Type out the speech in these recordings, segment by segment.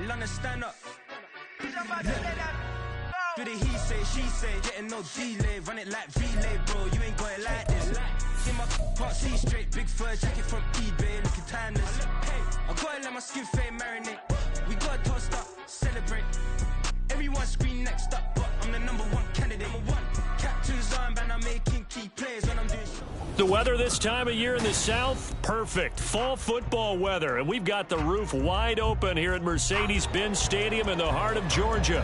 London, stand up. Do the he say, she say, getting no delay, run it like relay, bro, you ain't got it like this. In my can't see straight, big fur jacket from eBay, looking timeless. I gotta let my skin fade marinate, we gotta toast up, celebrate. Everyone scream next up, but I'm the #1 candidate. Captain's armband, I'm making key plays when I'm doing. The weather this time of year in the South, perfect. Fall football weather, and we've got the roof wide open here at Mercedes-Benz Stadium in the heart of Georgia.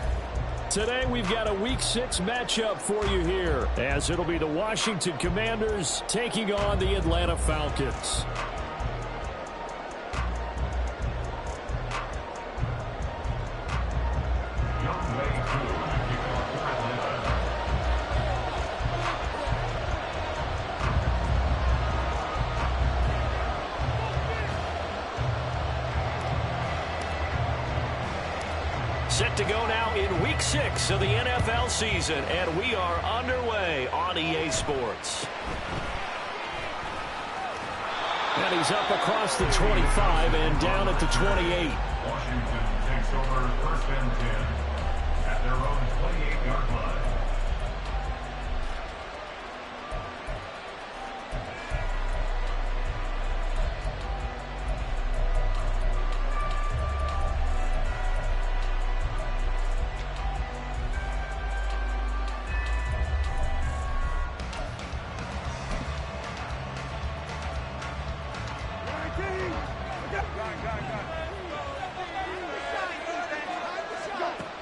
Today, we've got a Week 6 matchup for you here, as it'll be the Washington Commanders taking on the Atlanta Falcons. Set to go now in Week 6 of the NFL season, and we are underway on EA Sports. And he's up across the 25 and down at the 28. Washington takes over 1st and 10 at their own 28-yard line.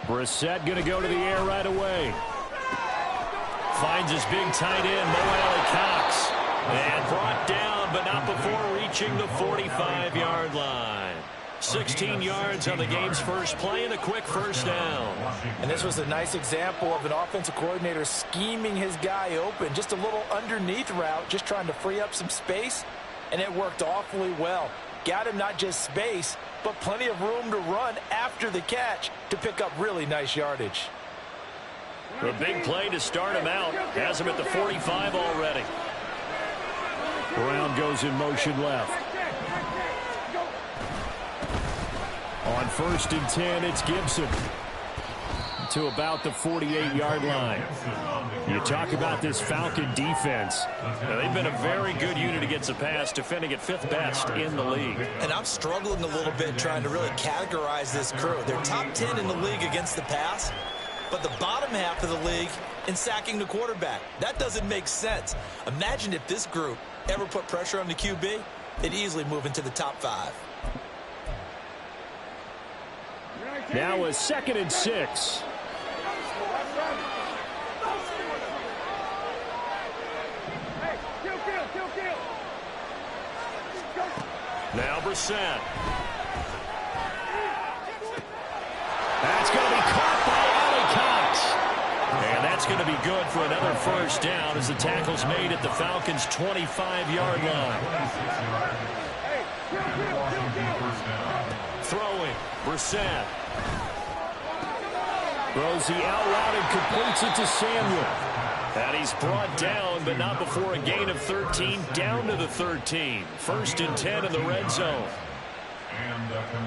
Brissett going to go to the air right away. Finds his big tight end, Mo Alley-Cox. And brought down, but not before reaching the 45-yard line. 16 yards on the game's first play and a quick first down. And this was a nice example of an offensive coordinator scheming his guy open. Just a little underneath route, just trying to free up some space, and it worked awfully well. Got him not just space, but plenty of room to run after the catch to pick up really nice yardage. A big play to start him out. Has him at the 45 already. Brown goes in motion left. On 1st and 10, it's Gibson to about the 48-yard line. You talk about this Falcon defense. Now, they've been a very good unit against the pass, defending at 5th best in the league. And I'm struggling a little bit trying to really categorize this crew. They're top 10 in the league against the pass, but the bottom half of the league in sacking the quarterback. That doesn't make sense. Imagine if this group ever put pressure on the QB, they'd easily move into the top 5. Now a 2nd and 6. Now Brissett. That's going to be caught by Alley-Cox. And that's going to be good for another first down as the tackle's made at the Falcons' 25-yard line. Throwing, Brissett. Throws the out route and completes it to Samuel. And he's brought down, but not before a gain of 13, down to the 13. 1st and 10 in the red zone.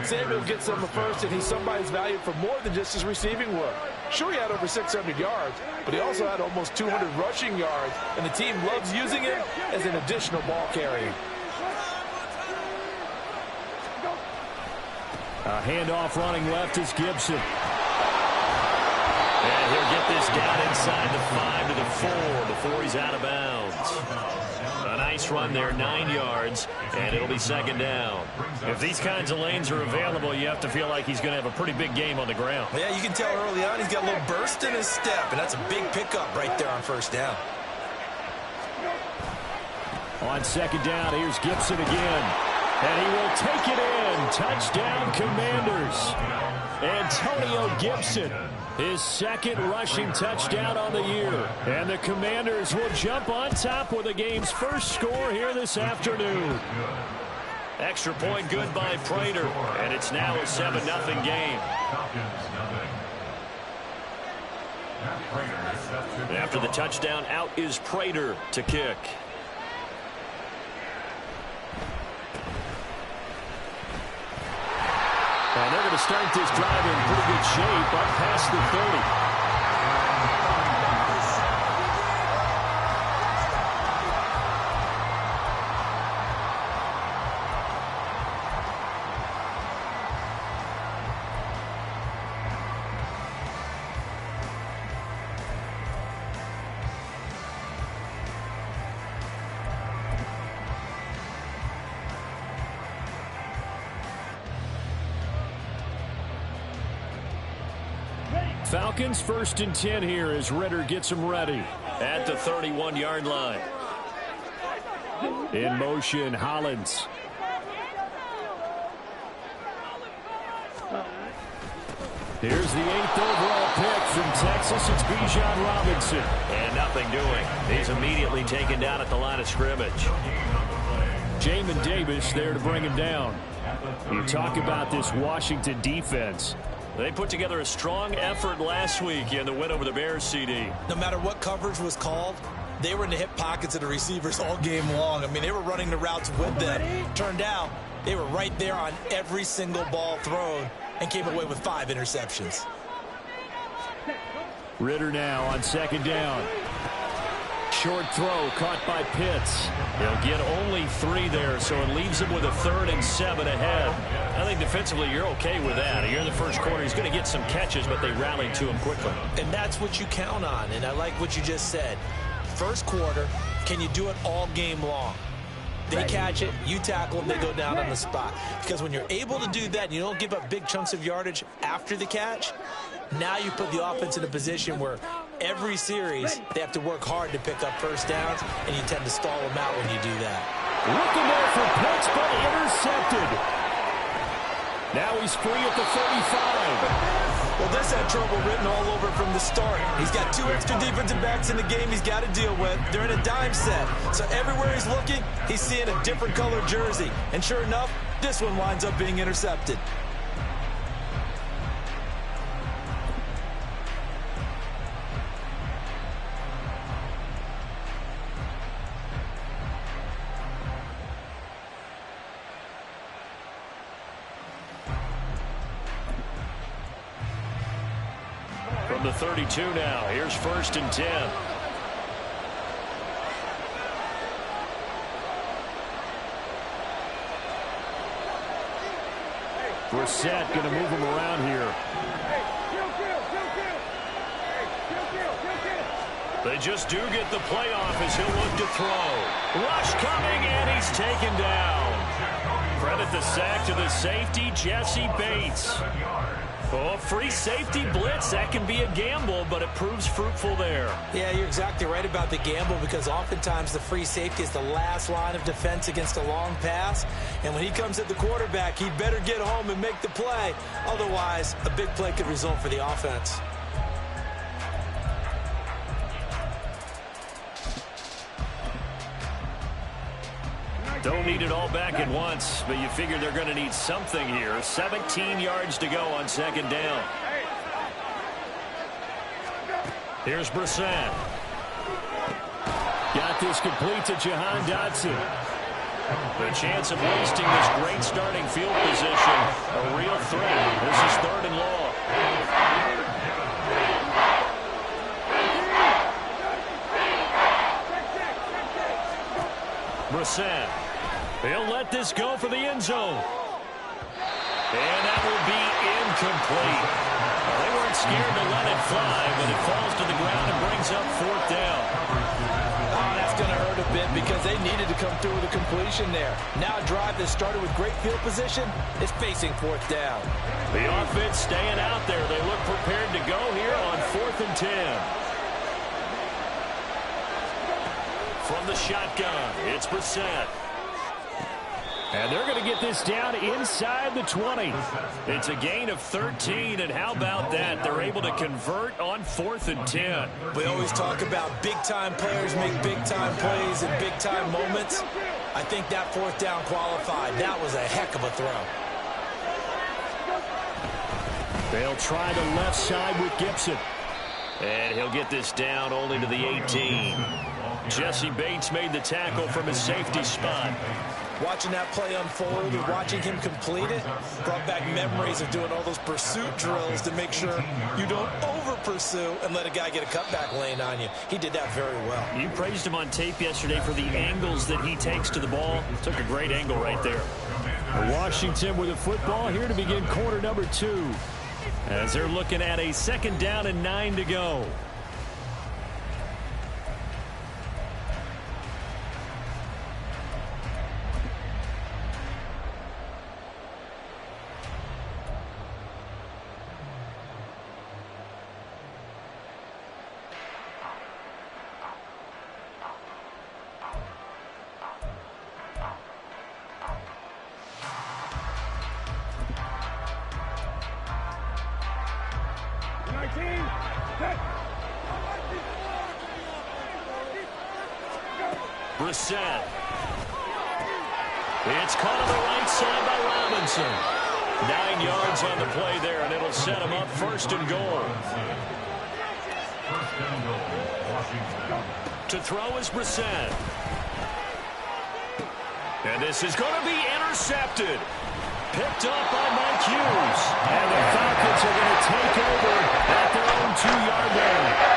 Samuel gets him a first, and he's somebody's valued for more than just his receiving work. Sure, he had over 600 yards, but he also had almost 200 rushing yards, and the team loves using him as an additional ball carrier. A handoff running left is Gibson. And he'll get this down inside the 5 to the 4 before he's out of bounds. A nice run there, 9 yards, and it'll be 2nd down. If these kinds of lanes are available, you have to feel like he's going to have a pretty big game on the ground. Yeah, you can tell early on he's got a little burst in his step, and that's a big pickup right there on 1st down. On 2nd down, here's Gibson again. And he will take it in. Touchdown, Commanders. Antonio Gibson, his 2nd rushing touchdown on the year. And the Commanders will jump on top with the game's first score here this afternoon. Extra point good by Prater. And it's now a 7-0 game. After the touchdown, out is Prater to kick. And they're going to start this drive in pretty good shape up past the 30. Falcons 1st and 10 here as Ritter gets them ready at the 31-yard line. In motion, Hollins. Here's the 8th overall pick from Texas. It's Bijan Robinson. And nothing doing. He's immediately taken down at the line of scrimmage. Jamin Davis there to bring him down. You talk about this Washington defense. They put together a strong effort last week in the win over the Bears, CD. No matter what coverage was called, they were in the hip pockets of the receivers all game long. I mean, they were running the routes with them. Turned out, they were right there on every single ball thrown and came away with 5 interceptions. Ritter now on 2nd down. Short throw caught by Pitts. He'll get only 3 there, so it leaves him with a 3rd and 7 ahead. I think defensively you're okay with that. Here in the first quarter, he's going to get some catches, but they rallied to him quickly. And that's what you count on, and I like what you just said. First quarter, can you do it all game long? They catch it, you tackle them, they go down on the spot. Because when you're able to do that and you don't give up big chunks of yardage after the catch, now you put the offense in a position where every series they have to work hard to pick up first downs, and you tend to stall them out when you do that. Looking there for Pitts, but intercepted. Now he's free at the 35. Well, this had trouble written all over from the start. He's got 2 extra defensive backs in the game he's got to deal with. They're in a dime set. So everywhere he's looking, he's seeing a different colored jersey. And sure enough, this one winds up being intercepted. From the 32 now, here's 1st and 10. We're set, going to move him around here. They just do get the playoff as he'll look to throw. Rush coming, and he's taken down. Credit the sack to the safety, Jesse Bates. Oh, free safety blitz, that can be a gamble, but it proves fruitful there. Yeah, you're exactly right about the gamble, because oftentimes the free safety is the last line of defense against a long pass. And when he comes at the quarterback, he'd better get home and make the play. Otherwise, a big play could result for the offense. Don't need it all back at once, but you figure they're going to need something here. 17 yards to go on 2nd down. Here's Brissett. Got this complete to Jahan Dotson. The chance of wasting this great starting field position, a real threat. This is 3rd and long. Brissett. He'll let this go for the end zone. And that will be incomplete. Well, they weren't scared to let it fly, but it falls to the ground and brings up 4th down. Oh, that's going to hurt a bit because they needed to come through with a completion there. Now a drive that started with great field position is facing 4th down. The offense staying out there. They look prepared to go here on 4th and 10. From the shotgun, it's Brissett. And they're going to get this down inside the 20. It's a gain of 13, and how about that? They're able to convert on 4th and 10. We always talk about big-time players make big-time plays in big-time moments. I think that 4th down qualified. That was a heck of a throw. They'll try the left side with Gibson. And he'll get this down only to the 18. Jesse Bates made the tackle from his safety spot. Watching that play unfold and watching him complete it brought back memories of doing all those pursuit drills to make sure you don't over-pursue and let a guy get a cutback lane on you. He did that very well. You praised him on tape yesterday for the angles that he takes to the ball. Took a great angle right there. Washington with a football here to begin quarter number 2. As they're looking at a 2nd down and 9 to go. Brissett. It's caught on the right side by Robinson. 9 yards on the play there, and it'll set him up 1st and goal. To throw is Brissett. And this is going to be intercepted. Picked up by Mike Hughes. And the Falcons are going to take over at their own 2-yard line.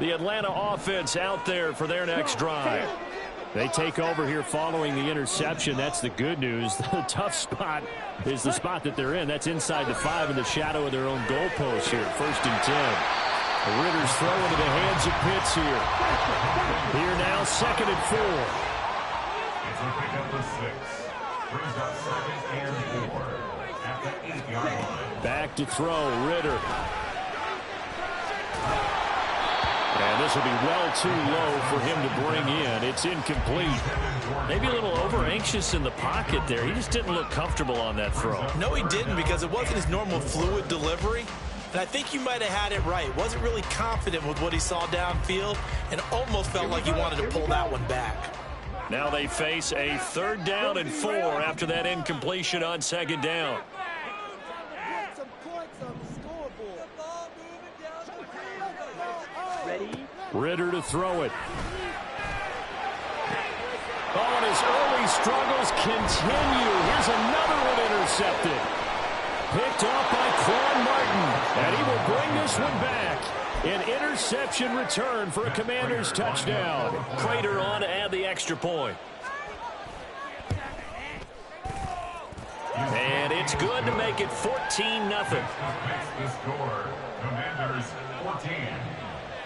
The Atlanta offense out there for their next drive. They take over here following the interception. That's the good news. The tough spot is the spot that they're in. That's inside the 5 in the shadow of their own goalpost here. 1st and 10. The Ritter's throw into the hands of Pitts here. Here now, 2nd and 4. It's a pick up of 6. Brings up 2nd and 4 at the 8-yard line. Back to throw, Ritter. And this will be well too low for him to bring in. It's incomplete. Maybe a little over-anxious in the pocket there. He just didn't look comfortable on that throw. No, he didn't, because it wasn't his normal fluid delivery. And I think you might have had it right. Wasn't really confident with what he saw downfield and almost felt like he wanted to pull that one back. Now they face a 3rd down and 4 after that incompletion on 2nd down. Ritter to throw it. Oh, and his early struggles continue. Here's another one intercepted. Picked off by Quan Martin. And he will bring this one back. An interception return for a Commanders touchdown. Prater on to add the extra point. And it's good to make it 14-0. Makes the score. Commanders 14.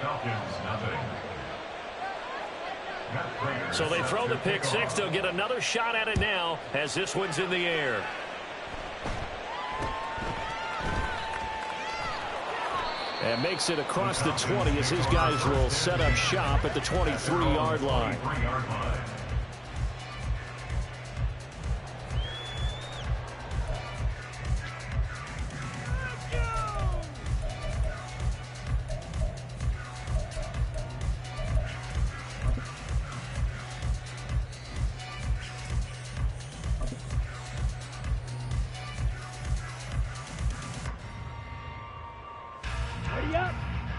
Falcons nothing. So they throw the pick 6. They'll get another shot at it now as this one's in the air. And makes it across the 20 as his guys will set up shop at the 23-yard line.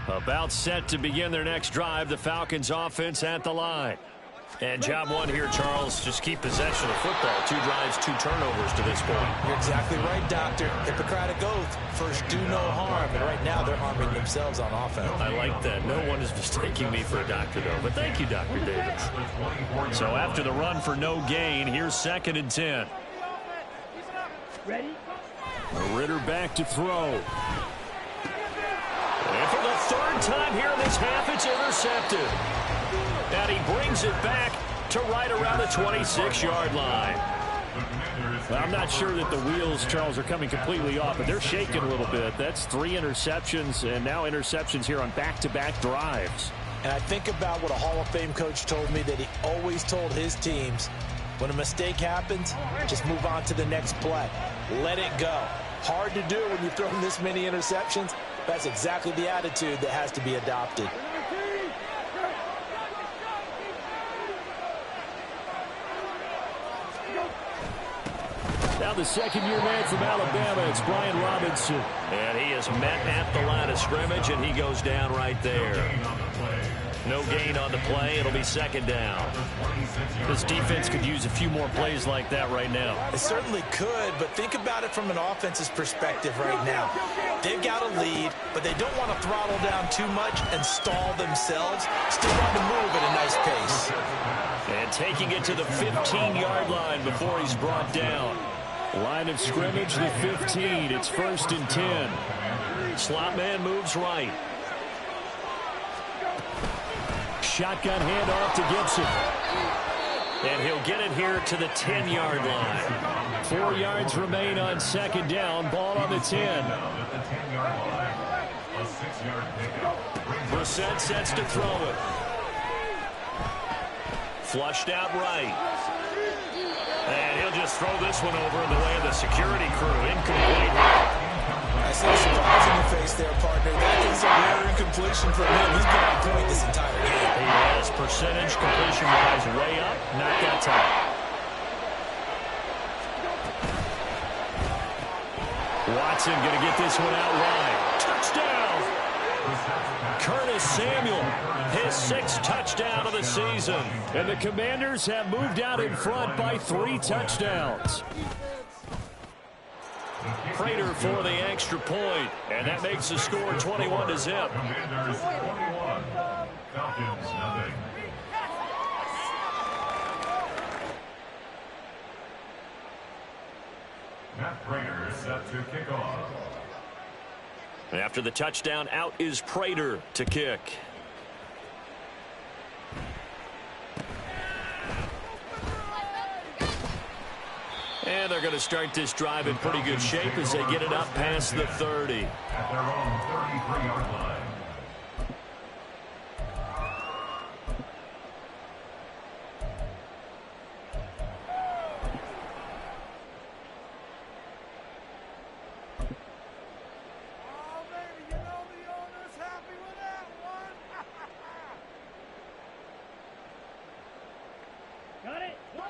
About set to begin their next drive. The Falcons offense at the line. And job one here, Charles, just keep possession of football. 2 drives, 2 turnovers to this point. You're exactly right, Doctor. Hippocratic oath. First, do no harm. And right now, they're harming themselves on offense. I like that. No one is mistaking me for a doctor, though. But thank you, Dr. Davis. So after the run for no gain, here's 2nd and 10. Ready? Ritter back to throw. And for the 3rd time here in this half, it's intercepted. And he brings it back to right around the 26-yard line. Well, I'm not sure that the wheels, Charles, are coming completely off, but they're shaking a little bit. That's 3 interceptions, and now interceptions here on back-to-back drives. And I think about what a Hall of Fame coach told me, that he always told his teams, When a mistake happens, just move on to the next play. Let it go. Hard to do when you've thrown this many interceptions. That's exactly the attitude that has to be adopted. Now the second-year man from Alabama, it's Brian Robinson. And he is met at the line of scrimmage, and he goes down right there. No gain on the play. It'll be second down. This defense could use a few more plays like that right now. It certainly could, but think about it from an offense's perspective right now. They've got a lead, but they don't want to throttle down too much and stall themselves. Still want to move at a nice pace. And taking it to the 15-yard line before he's brought down. Line of scrimmage, the 15. It's 1st and 10. Slot man moves right. Shotgun handoff to Gibson. And he'll get it here to the 10-yard line. 4 yards remain on second down. Ball on the 10. Brissett sets to throw it. Flushed out right. And he'll just throw this one over in the way of the security crew. Incomplete. I see a surprise in your face there, partner. That is a rare incompletion from him. He's been on point this entire game. He has percentage completion-wise way up. Not that time. Watson going to get this one out wide. Touchdown! Curtis Samuel, his 6th touchdown of the season. And the Commanders have moved out in front by 3 touchdowns. Prater for the extra point, and that makes the score 21-0. Commanders 21, Falcons nothing. Matt Prater set to kick off. After the touchdown, out is Prater to kick. And they're going to start this drive in pretty good shape as they get it up past the 30. At their own 33-yard line.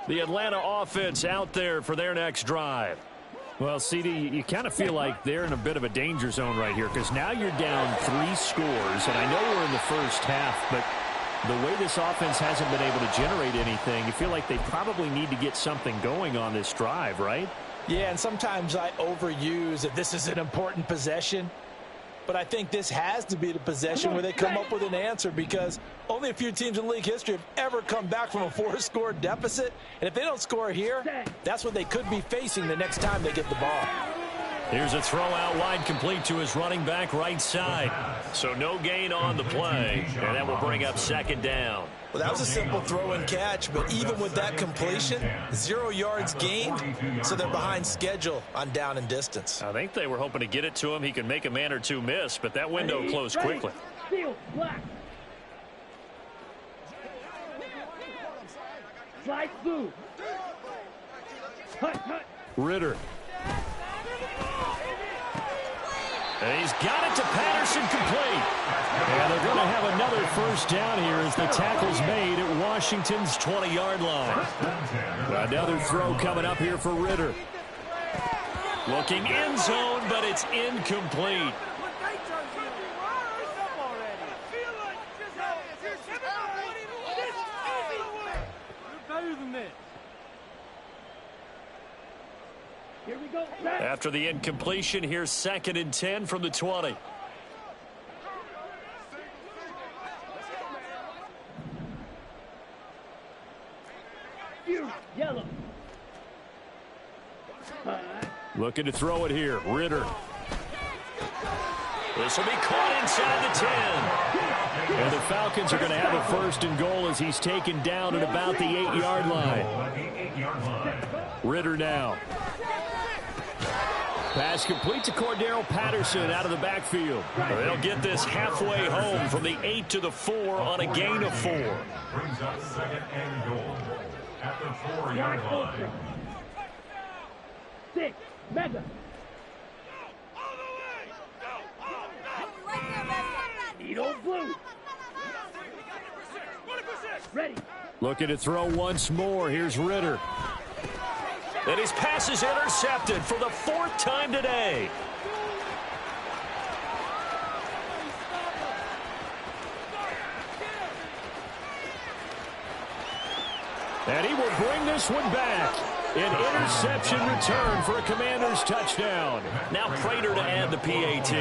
The Atlanta offense out there for their next drive. Well, CD, you kind of feel like they're in a bit of a danger zone right here because now you're down 3 scores, and I know we're in the first half, but the way this offense hasn't been able to generate anything, you feel like they probably need to get something going on this drive, right? Yeah, and sometimes I overuse that this is an important possession. But I think this has to be the possession where they come up with an answer because only a few teams in league history have ever come back from a 4-score deficit. And if they don't score here, that's what they could be facing the next time they get the ball. Here's a throw out wide complete to his running back right side. So no gain on the play, and that will bring up second down. Well, that was a simple throw and catch, but even with that completion, 0 yards gained, so they're behind schedule on down and distance. I think they were hoping to get it to him. He could make a man or two miss, but that window closed quickly. Slide through. Ritter. And he's got it to Patterson, complete. And they're going to have another first down here as the tackle's made at Washington's 20-yard line. Another throw coming up here for Ritter. Looking end zone, but it's incomplete. Here we go. After the incompletion, here's 2nd and 10 from the 20. Yellow. Looking to throw it here. Ritter. This will be caught inside the 10. And the Falcons are going to have a 1st and goal as he's taken down at about the 8-yard line. Ritter now. Pass complete to Cordero Patterson out of the backfield. They'll get this halfway home from the 8 to the 4 on a gain of 4. Brings up 2nd and goal. at the 4-yard line. 6, mega. Needle blue. Ready. Looking to throw once more. Here's Ritter. And his pass is intercepted for the 4th time today. And he will bring this one back. An interception return for a Commanders touchdown. Now Prater to add the PAT.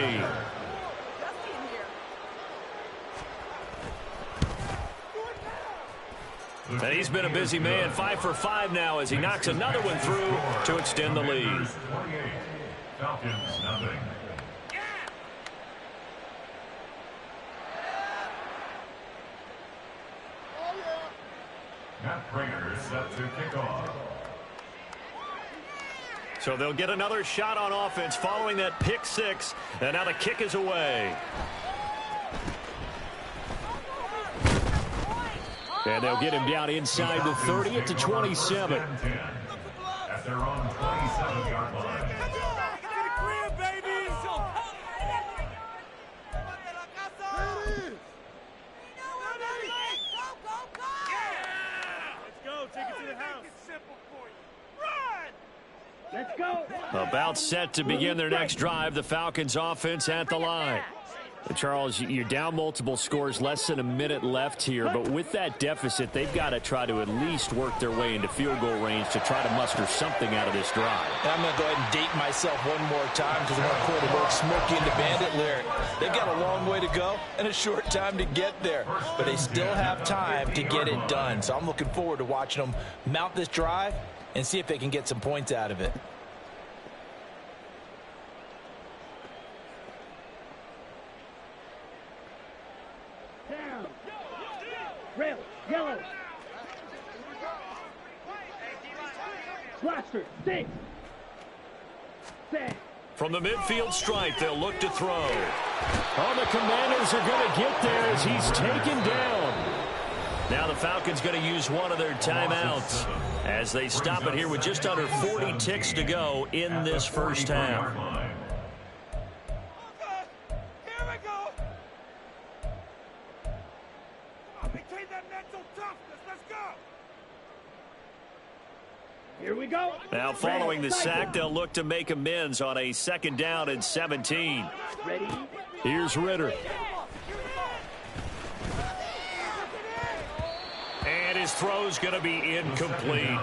And he's been a busy man, 5 for 5 now as he knocks another one through to extend the lead. Falcons nothing. Matt Prater set to kick off. So they'll get another shot on offense following that pick 6. And now the kick is away. And they'll get him down inside the 30 at the 27. At their own 27-yard line. Let's go. About set to begin their next drive. The Falcons offense at the line. Charles, you're down multiple scores, less than a minute left here, but with that deficit, they've got to try to at least work their way into field goal range to try to muster something out of this drive. I'm going to go ahead and date myself one more time because I want to quote a word Smokey and the Bandit lyric. They've got a long way to go and a short time to get there, but they still have time to get it done. So I'm looking forward to watching them mount this drive and see if they can get some points out of it. Rail, yellow. Blaster, 6. Set. From the midfield stripe, they'll look to throw. Oh, the Commanders are going to get there as he's taken down. Now the Falcons going to use one of their timeouts as they stop it here with just under 40 ticks to go in this first half. Here we go. Now following the sack, they'll look to make amends on a 2nd down and 17. Ready. Here's Ritter. And his throw's going to be incomplete.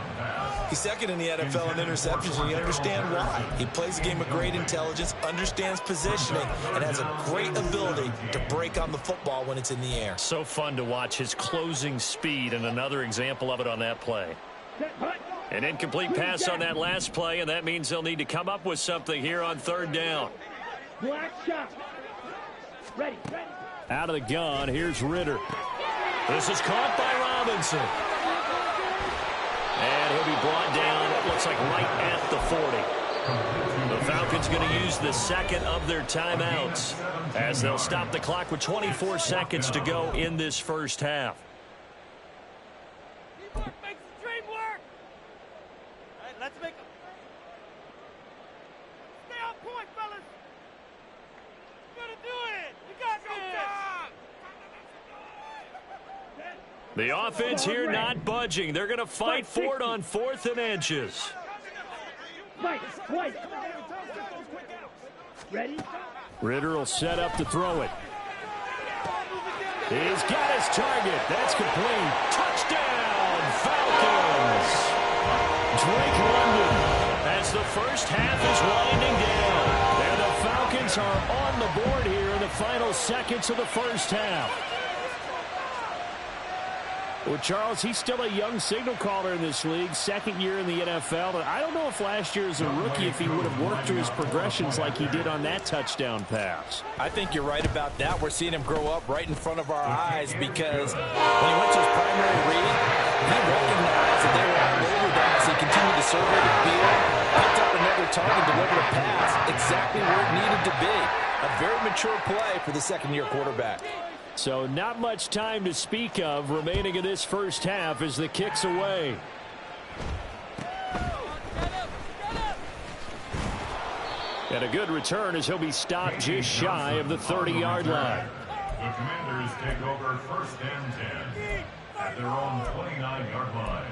He's second in the NFL in interceptions, and you understand why. He plays a game of great intelligence, understands positioning, and has a great ability to break on the football when it's in the air. So fun to watch his closing speed, and another example of it on that play. An incomplete pass on that last play, and that means they'll need to come up with something here on 3rd down. Black shot. Ready. Out of the gun, here's Ritter. This is caught by Robinson. And he'll be brought down, it looks like right at the 40. The Falcons going to use the 2nd of their timeouts as they'll stop the clock with 24 seconds to go in this first half. The offense here not budging. They're going to fight for it on 4th and inches. White. Ready. Ritter will set up to throw it. He's got his target. That's complete. Touchdown, Falcons. Drake London. As the first half is winding down. And the Falcons are on the board here in the final seconds of the first half. Well, Charles, he's still a young signal caller in this league, 2nd year in the NFL. But I don't know if last year as a rookie, if he would have worked through his progressions like he did on that touchdown pass. I think you're right about that. We're seeing him grow up right in front of our eyes because when he went to his primary read, he recognized that they were all over that as he continued to survey the field, picked up another target, delivered a pass exactly where it needed to be. A very mature play for the 2nd-year quarterback. So not much time to speak of remaining in this first half as the kick's away. And a good return as he'll be stopped just shy of the 30-yard line. The Commanders take over 1st and 10 at their own 29-yard line.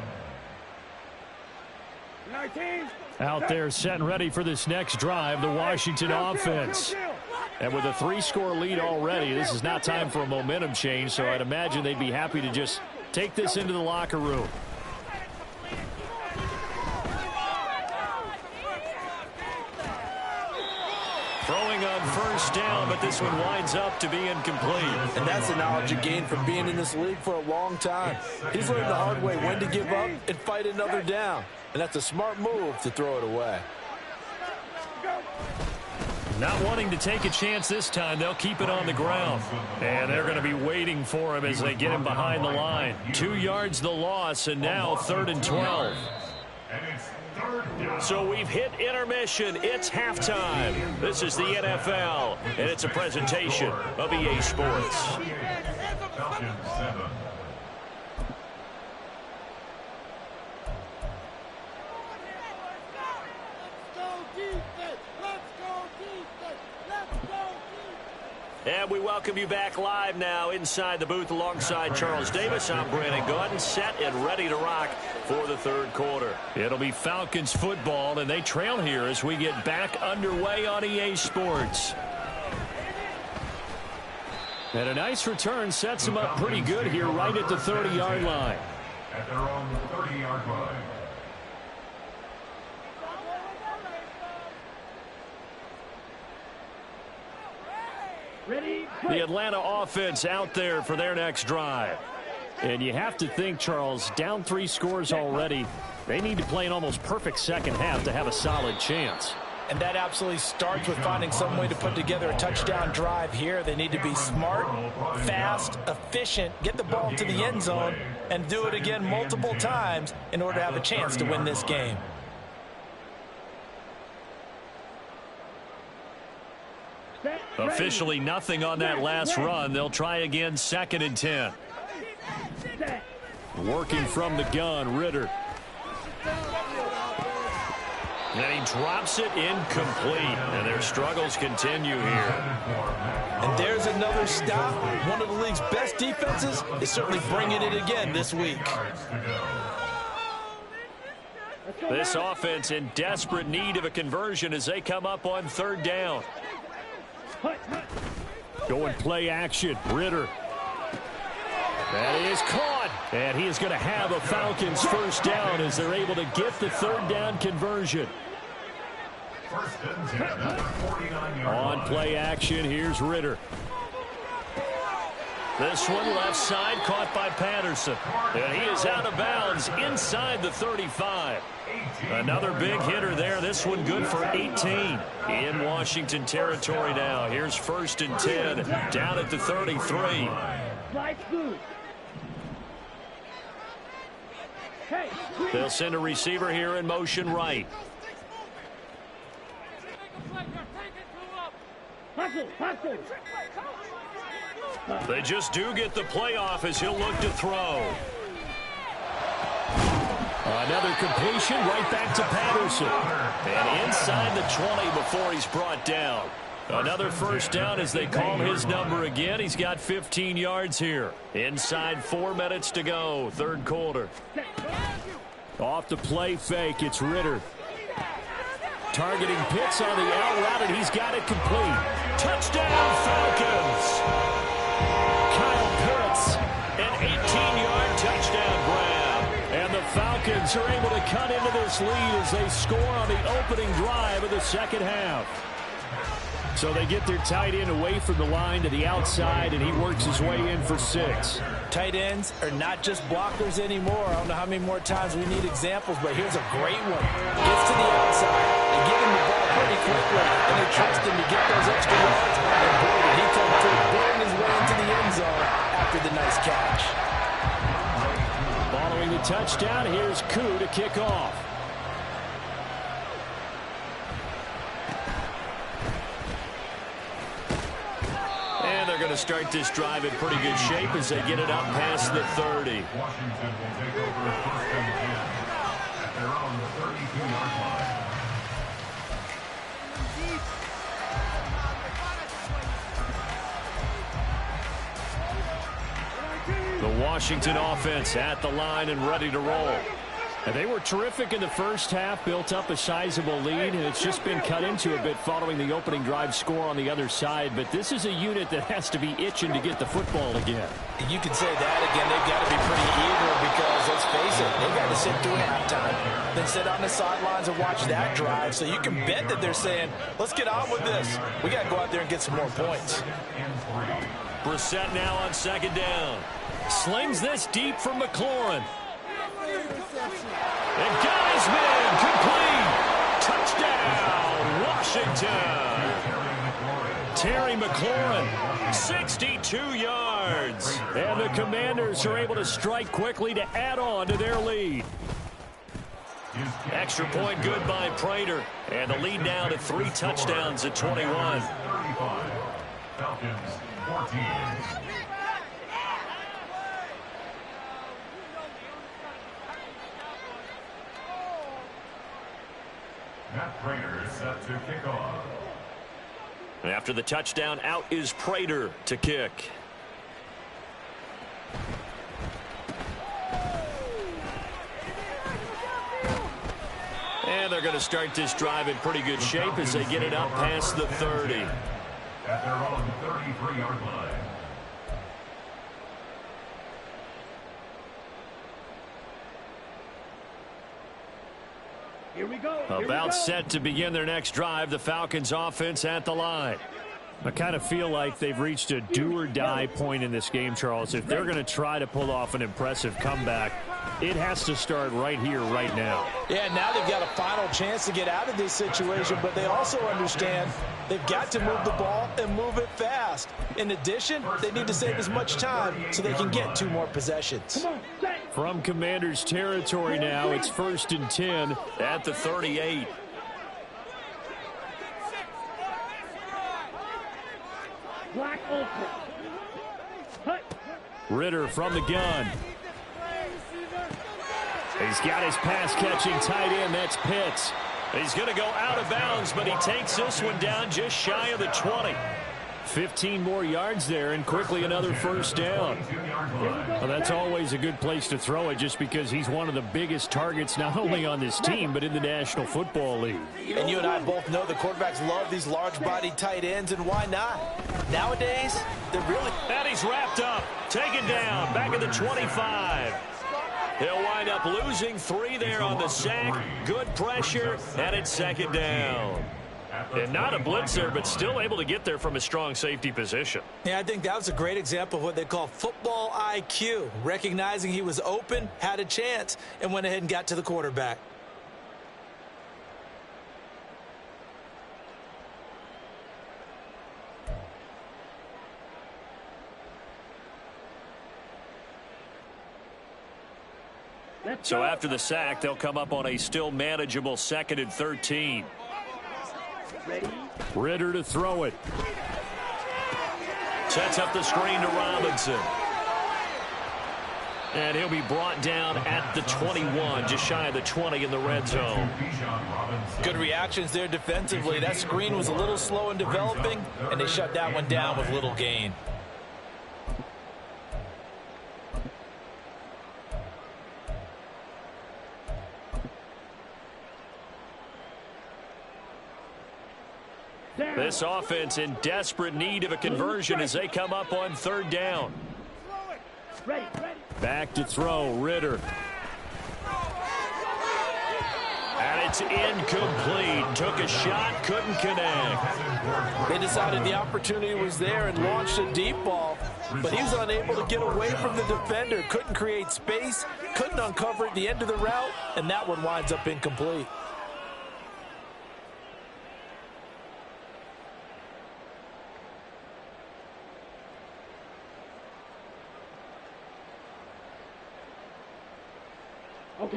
19. Out there set and ready for this next drive, the Washington offense. And with a 3-score lead already, this is not time for a momentum change, so I'd imagine they'd be happy to just take this into the locker room. Throwing on 1st down, but this one winds up to be incomplete. And that's the knowledge you gain from being in this league for a long time. He's learned the hard way when to give up and fight another down. And that's a smart move to throw it away. Not wanting to take a chance this time, they'll keep it on the ground. And they're going to be waiting for him as they get him behind the line. 2 yards the loss, and now 3rd and 12. So we've hit intermission. It's halftime. This is the NFL, and it's a presentation of EA Sports. And we welcome you back live now inside the booth alongside Charles Davis. I'm Brandon Gaudin, set and ready to rock for the 3rd quarter. It'll be Falcons football, and they trail here as we get back underway on EA Sports. And a nice return sets them up pretty good here right at the 30-yard line. At their own 30-yard line. Ready? The Atlanta offense out there for their next drive. And you have to think, Charles, down 3 scores already. They need to play an almost perfect second half to have a solid chance. And that absolutely starts with finding some way to put together a touchdown drive here. They need to be smart, fast, efficient, get the ball to the end zone, and do it again multiple times in order to have a chance to win this game. Officially nothing on that last run. They'll try again 2nd and 10. Working from the gun, Ritter. And he drops it incomplete. And their struggles continue here. And there's another stop. One of the league's best defenses is certainly bringing it again this week. This offense in desperate need of a conversion as they come up on 3rd down. Going play action, Ritter. That is caught. And he is going to have a Falcons 1st down as they're able to get the 3rd down conversion. On play action, here's Ritter. This one left side caught by Patterson. And he is out of bounds inside the 35. Another big hitter there. This one good for 18 in Washington territory now. Here's 1st and 10 down at the 33. They'll send a receiver here in motion right. They just do get the playoff as he'll look to throw. Another completion right back to Patterson. And inside the 20 before he's brought down. Another 1st down as they call his number again. He's got 15 yards here. Inside 4 minutes to go, 3rd quarter. Off the play fake, it's Ritter. Targeting Pitts on the out route, and he's got it complete. Touchdown, Falcons! Kyle Pitts, an 18-yard touchdown grab. And the Falcons are able to cut into this lead as they score on the opening drive of the 2nd half. So they get their tight end away from the line to the outside, and he works his way in for 6. Tight ends are not just blockers anymore. I don't know how many more times we need examples, but here's a great one. Gets to the outside, they give him the ball pretty quickly, and they trust him to get those extra yards. And boy, did he come through, burning his way into the end zone after the nice catch. Following the touchdown, here's Koo to kick off. And they're going to start this drive in pretty good shape as they get it up past the 30. Washington will take over 1st and 10 at their own 32-yard line. Washington offense at the line and ready to roll. And they were terrific in the first half, built up a sizable lead, and it's just been cut into a bit following the opening drive score on the other side. But this is a unit that has to be itching to get the football again. You can say that again. They've got to be pretty eager because, let's face it, they've got to sit through halftime, then sit on the sidelines and watch that drive. So you can bet that they're saying, let's get on with this. We got to go out there and get some more points. Brissett now on second down. Slings this deep from McLaurin. And got his man complete. Touchdown, Washington. Terry McLaurin, 62 yards. And the Commanders are able to strike quickly to add on to their lead. Extra point good by Prater. And the lead now to 3 touchdowns at 21. Falcons 14. Matt Prater is set to kick off. And after the touchdown, out is Prater to kick. And they're going to start this drive in pretty good shape as they get it up past the 30. At their own 33-yard line. Here we go. About set to begin their next drive, the Falcons offense at the line. I kind of feel like they've reached a do-or-die point in this game, Charles. If they're going to try to pull off an impressive comeback, it has to start right here, right now. Yeah, now they've got a final chance to get out of this situation, but they also understand they've got to move the ball and move it fast. In addition, they need to save as much time so they can get 2 more possessions. From Commanders territory now, it's 1st and 10 at the 38. Black Ultra. Ritter from the gun. He's got his pass-catching tight end. That's Pitts. He's going to go out of bounds, but he takes this one down just shy of the 20. 15 more yards there, and quickly another 1st down. Well, that's always a good place to throw it just because he's one of the biggest targets not only on this team but in the National Football League. And you and I both know the quarterbacks love these large-bodied tight ends, and why not? Nowadays, they're really... And he's wrapped up, taken down, back at the 25. They'll wind up losing 3 there on the sack. Good pressure, and it's 2nd down. And not a blitzer, but still able to get there from a strong safety position. Yeah, I think that was a great example of what they call football IQ. Recognizing he was open, had a chance, and went ahead and got to the quarterback. So after the sack, they'll come up on a still manageable 2nd and 13. Ritter to throw it. Sets up the screen to Robinson. And he'll be brought down at the 21, just shy of the 20 in the red zone. Good reactions there defensively. That screen was a little slow in developing, and they shut that one down with little gain. This offense in desperate need of a conversion as they come up on 3rd down. Back to throw, Ritter. And it's incomplete. Took a shot, couldn't connect. They decided the opportunity was there and launched a deep ball, but he was unable to get away from the defender. Couldn't create space, couldn't uncover at the end of the route, and that one winds up incomplete.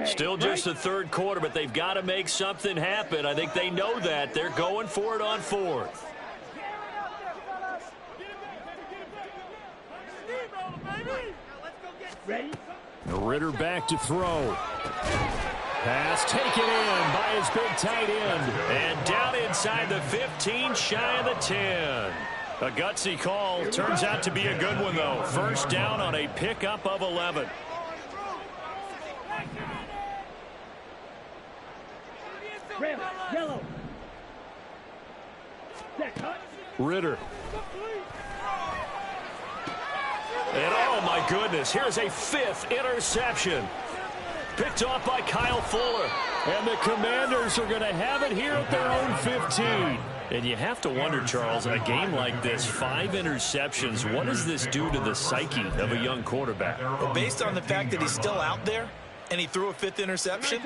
Still just the 3rd quarter, but they've got to make something happen. I think they know that. They're going for it on 4th. Ready? Ritter back to throw. Pass taken in by his big tight end. And down inside the 15, shy of the 10. A gutsy call. Turns out to be a good one, though. First down on a pickup of 11. Red, yellow. Ritter. And oh my goodness, here's a 5th interception. Picked off by Kyle Fuller. And the Commanders are going to have it here at their own 15. And you have to wonder, Charles, in a game like this, 5 interceptions, what does this do to the psyche of a young quarterback? Well, based on the fact that he's still out there and he threw a 5th interception,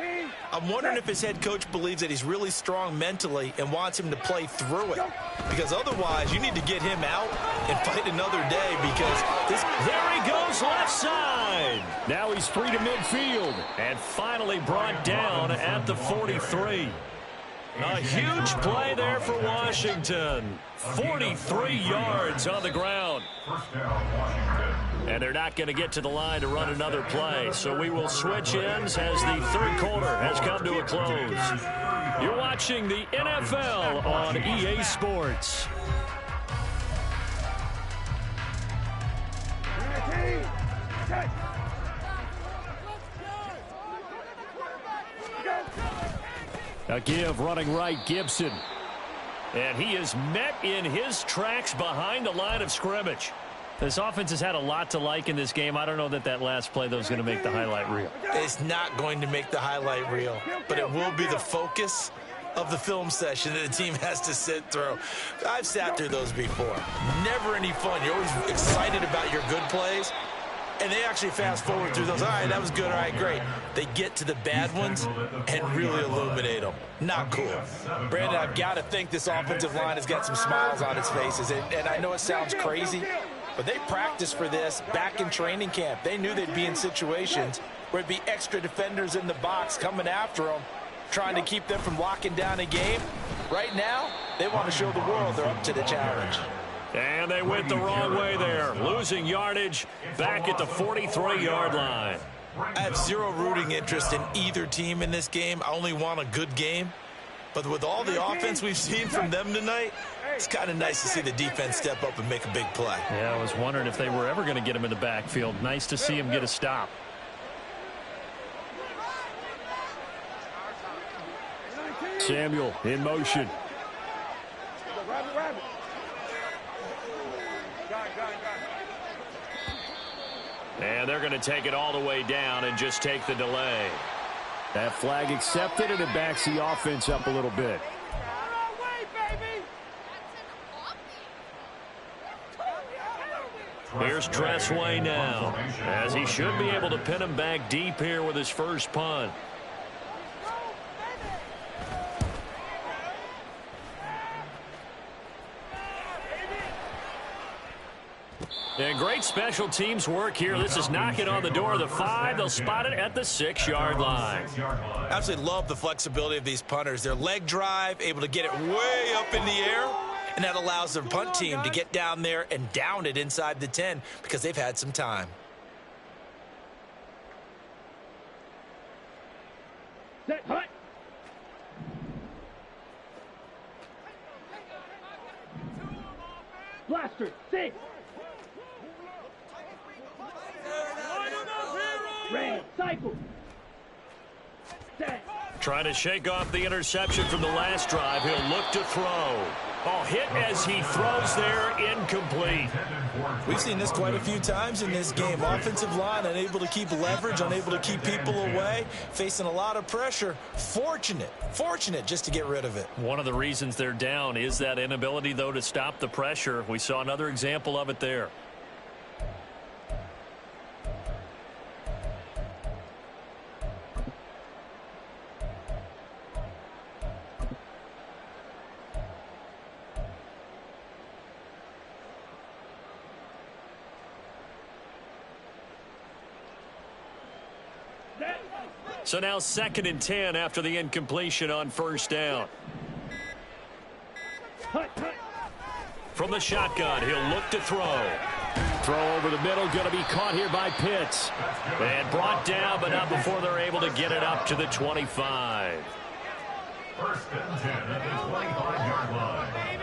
I'm wondering if his head coach believes that he's really strong mentally and wants him to play through it. Because otherwise, you need to get him out and fight another day because this... There he goes left side. Now he's free to midfield and finally brought down at the 43. A huge play there for Washington. 43 yards on the ground. And they're not going to get to the line to run another play. So we will switch ends as the third quarter has come to a close. You're watching the NFL on EA Sports. A give running right, Gibson. And he is met in his tracks behind the line of scrimmage. This offense has had a lot to like in this game. I don't know that last play, though, is going to make the highlight reel. It's not going to make the highlight reel, but it will be the focus of the film session that the team has to sit through. I've sat through those before. Never any fun. You're always excited about your good plays, and they actually fast forward through those. All right, that was good. All right, great. They get to the bad ones and really illuminate them. Not cool. Brandon, I've got to think this offensive line has got some smiles on its faces, and I know it sounds crazy, but they practiced for this back in training camp. They knew they'd be in situations where it'd be extra defenders in the box coming after them, trying to keep them from locking down a game. Right now, they want to show the world they're up to the challenge. And they went the wrong way there, losing yardage back at the 43-yard line. I have zero rooting interest in either team in this game. I only want a good game. But with all the offense we've seen from them tonight, it's kind of nice to see the defense step up and make a big play. Yeah, I was wondering if they were ever going to get him in the backfield. Nice to see him get a stop. Samuel in motion. And they're going to take it all the way down and just take the delay. That flag accepted, and it backs the offense up a little bit. Here's Tressway now, as he should be able to pin him back deep here with his first punt. And great special teams work here. This is knocking on the door of the 5. They'll spot it at the 6-yard line. I absolutely love the flexibility of these punters. Their leg drive, able to get it way up in the air, and that allows their punt team to get down there and down it inside the 10 because they've had some time. Set, hut. Blaster, 6. Red, cycle. Set. Trying to shake off the interception from the last drive. He'll look to throw. Oh, hit as he throws there, incomplete. We've seen this quite a few times in this game. Offensive line unable to keep leverage, unable to keep people away, facing a lot of pressure. Fortunate just to get rid of it. One of the reasons they're down is that inability, though, to stop the pressure. We saw another example of it there. So now 2nd and 10 after the incompletion on first down. From the shotgun, he'll look to throw. Throw over the middle, going to be caught here by Pitts. And brought down, but not before they're able to get it up to the 25. 1st and 10 at the 25-yard line.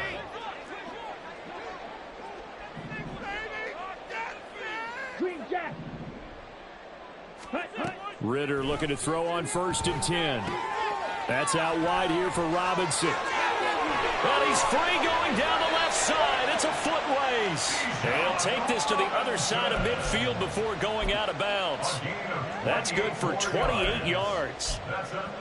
Ritter looking to throw on 1st and 10. That's out wide here for Robinson. Well, he's free going down the left side. It's a foot race. He'll take this to the other side of midfield before going out of bounds. That's good for 28 yards.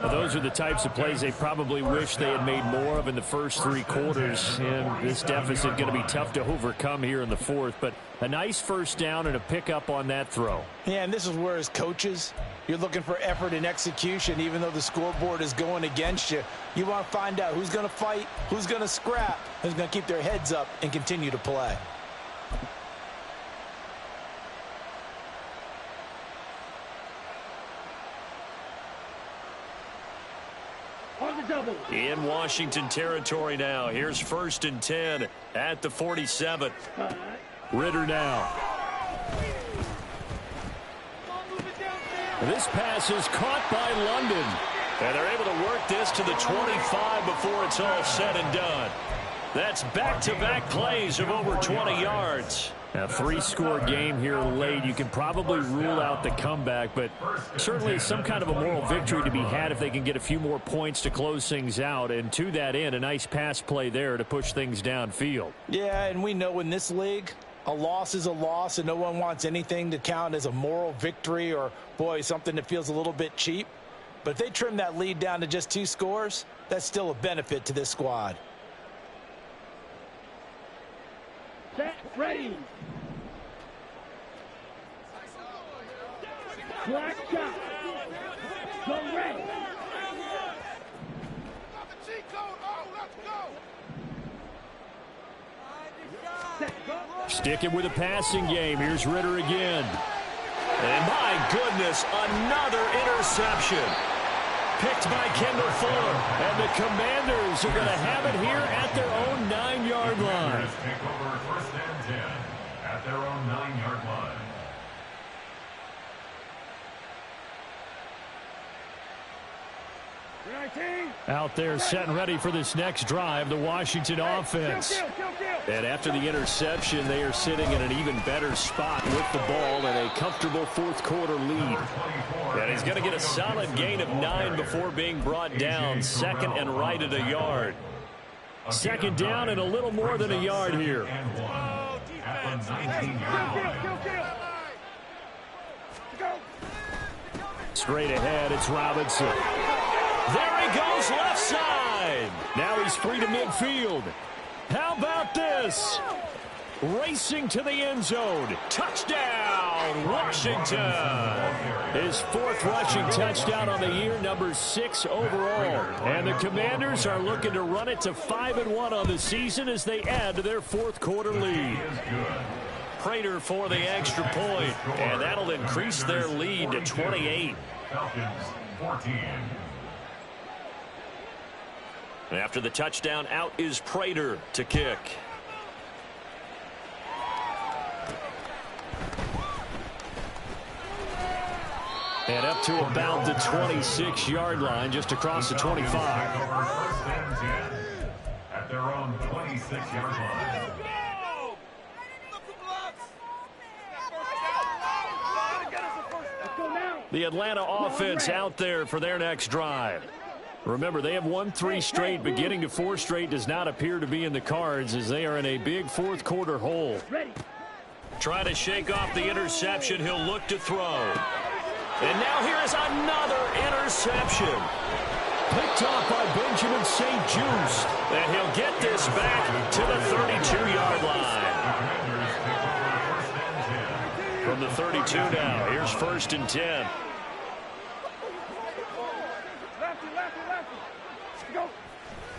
Well, those are the types of plays they probably wish they had made more of in the first 3 quarters. And this deficit going to be tough to overcome here in the 4th. But a nice first down and a pickup on that throw. Yeah, and this is where as coaches, you're looking for effort and execution. Even though the scoreboard is going against you, you want to find out who's going to fight, who's going to scrap, who's going to keep their heads up and continue to play. In Washington territory now. Here's 1st and 10 at the 47. Ritter now. This pass is caught by London. And they're able to work this to the 25 before it's all said and done. That's back-to-back plays of over 20 yards. A 3-score game here late. You can probably rule out the comeback, but certainly some kind of a moral victory to be had if they can get a few more points to close things out. And to that end, a nice pass play there to push things downfield. Yeah, and we know in this league, a loss is a loss, and no one wants anything to count as a moral victory or, boy, something that feels a little bit cheap. But if they trim that lead down to just 2 scores, that's still a benefit to this squad. Set, ready. Black shot. Go red. Sticking with a passing game. Here's Ritter again. And my goodness, another interception. Picked by Kendall Fuller. And the Commanders are going to have it here at their own 9-yard line. Take over 1st and 10 at their own 9-yard line. Out there set and ready for this next drive, the Washington offense. And after the interception, they are sitting in an even better spot with the ball and a comfortable 4th quarter lead. And he's going to get a solid gain of 9 before being brought down. 2nd and right at a yard. 2nd down and a little more than a yard here. Straight ahead, it's Robinson. There he goes, left side. Now he's free to midfield. How about this? Racing to the end zone. Touchdown, Washington. His 4th rushing touchdown on the year, number 6 overall. And the Commanders are looking to run it to 5-1 on the season as they add to their 4th quarter lead. Prater for the extra point, and that'll increase their lead to 28. Falcons 14. After the touchdown, out is Prater to kick. And up to about the 26-yard line, just across the 25. At their own 26-yard line. The Atlanta offense out there for their next drive. Remember, they have won 3 straight, but getting to 4 straight does not appear to be in the cards as they are in a big 4th quarter hole. Try to shake off the interception. He'll look to throw. And now here is another interception. Picked off by Benjamin St. Just. And he'll get this back to the 32-yard line. From the 32 now, here's 1st and 10.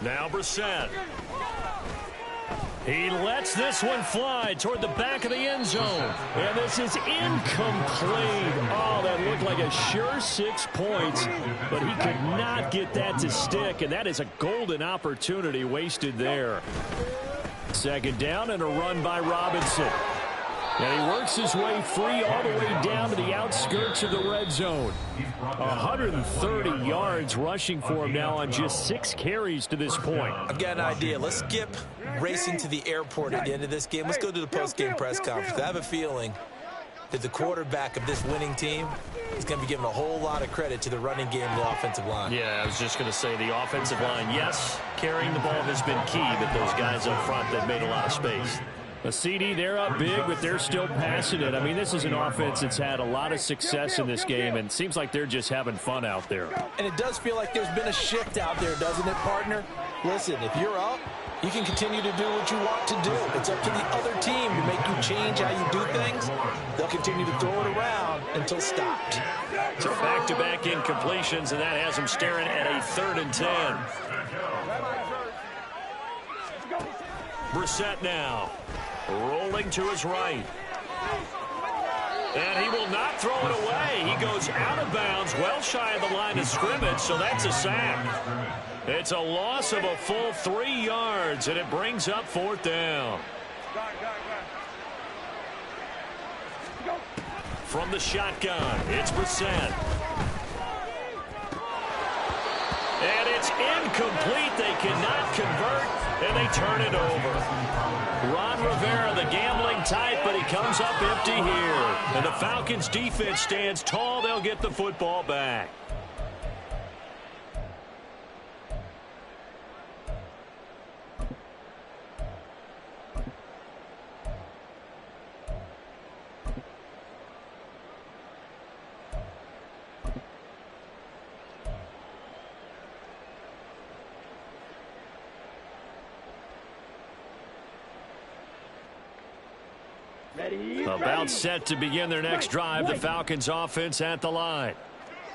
Now Brissett. He lets this one fly toward the back of the end zone. And this is incomplete. Oh, that looked like a sure 6 points. But he could not get that to stick. And that is a golden opportunity wasted there. 2nd down and a run by Robinson. And he works his way free all the way down to the outskirts of the red zone. 130 yards rushing for him now on just 6 carries to this point. I've got an idea. Let's skip racing to the airport at the end of this game. Let's go to the post-game press conference. I have a feeling that the quarterback of this winning team is going to be given a whole lot of credit to the running game and the offensive line. Yeah, I was just going to say the offensive line, yes, carrying the ball has been key, but those guys up front, they've made a lot of space. A CD, they're up big, but they're still passing it. I mean, this is an offense that's had a lot of success in this game, and it seems like they're just having fun out there. And it does feel like there's been a shift out there, doesn't it, partner? Listen, if you're up, you can continue to do what you want to do. It's up to the other team to make you change how you do things. They'll continue to throw it around until stopped. So back-to-back incompletions, and that has them staring at a 3rd and 10. Brissett now. Rolling to his right. And he will not throw it away. He goes out of bounds, well shy of the line of scrimmage, so that's a sack. It's a loss of a full 3 yards, and it brings up 4th down. From the shotgun, it's Brissett. And it's incomplete. They cannot convert, and they turn it over. Ron Rivera, the gambling type, but he comes up empty here. And the Falcons' defense stands tall. They'll get the football back. About set to begin their next drive. The Falcons offense at the line.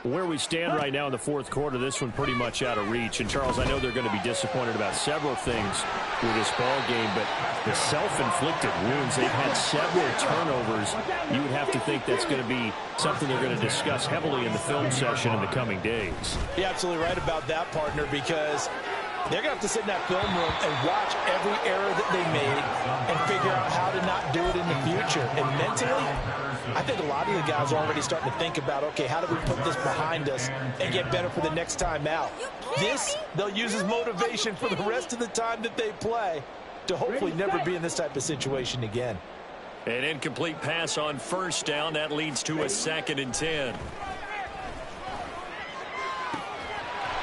Where we stand right now in the 4th quarter, this one pretty much out of reach. And, Charles, I know they're going to be disappointed about several things with this ball game, but the self-inflicted wounds, they've had several turnovers. You would have to think that's going to be something they're going to discuss heavily in the film session in the coming days. You're absolutely right about that, partner, because they're going to have to sit in that film room and watch every error that they made and figure out how to not do it in the future. And mentally, I think a lot of the guys are already starting to think about, okay, how do we put this behind us and get better for the next time out? This, they'll use as motivation for the rest of the time that they play to hopefully never be in this type of situation again. An incomplete pass on 1st down. That leads to a 2nd and 10.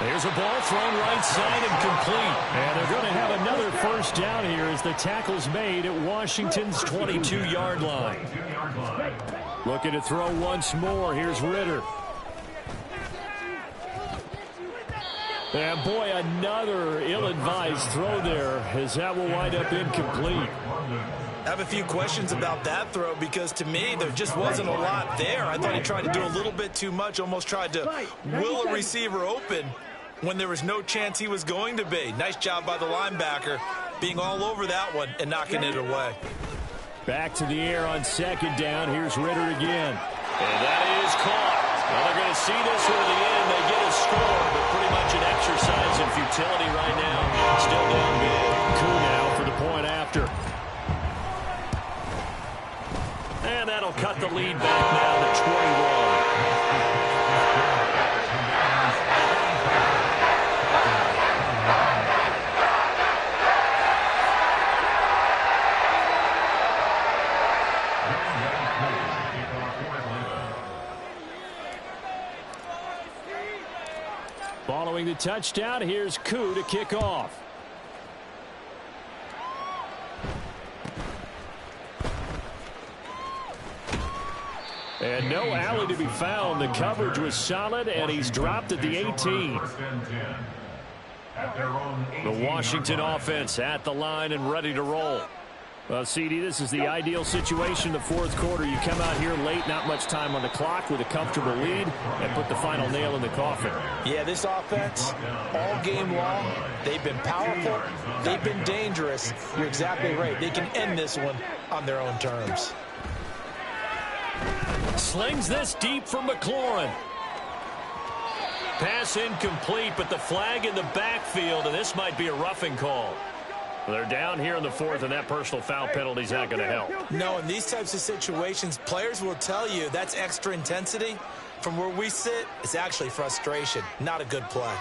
There's a ball thrown right side and complete. And they're going to have another 1st down here as the tackle's made at Washington's 22-yard line. Looking to throw once more. Here's Ritter. And, boy, another ill-advised throw there as that will wind up incomplete. I have a few questions about that throw because, to me, there just wasn't a lot there. I thought he tried to do a little bit too much, almost tried to will a receiver open when there was no chance he was going to be. Nice job by the linebacker being all over that one and knocking it away. Back to the air on 2nd down. Here's Ritter again. And that is caught. Well, they're going to see this one to the end. They get a score, but pretty much an exercise in futility right now. Still down big. Coup now for the point after. And that'll cut the lead back now to 21. Following the touchdown, here's Koo to kick off. And no alley to be found. The coverage was solid, and he's dropped at the 18. The Washington offense at the line and ready to roll. Well, CD, this is the ideal situation in the 4th quarter. You come out here late, not much time on the clock with a comfortable lead, and put the final nail in the coffin. Yeah, this offense, all game long, they've been powerful, they've been dangerous. You're exactly right. They can end this one on their own terms. Slings this deep for McLaurin. Pass incomplete, but the flag in the backfield, and this might be a roughing call. They're down here in the 4th, and that personal foul penalty is not going to help. No, in these types of situations, players will tell you that's extra intensity. From where we sit, it's actually frustration, not a good play.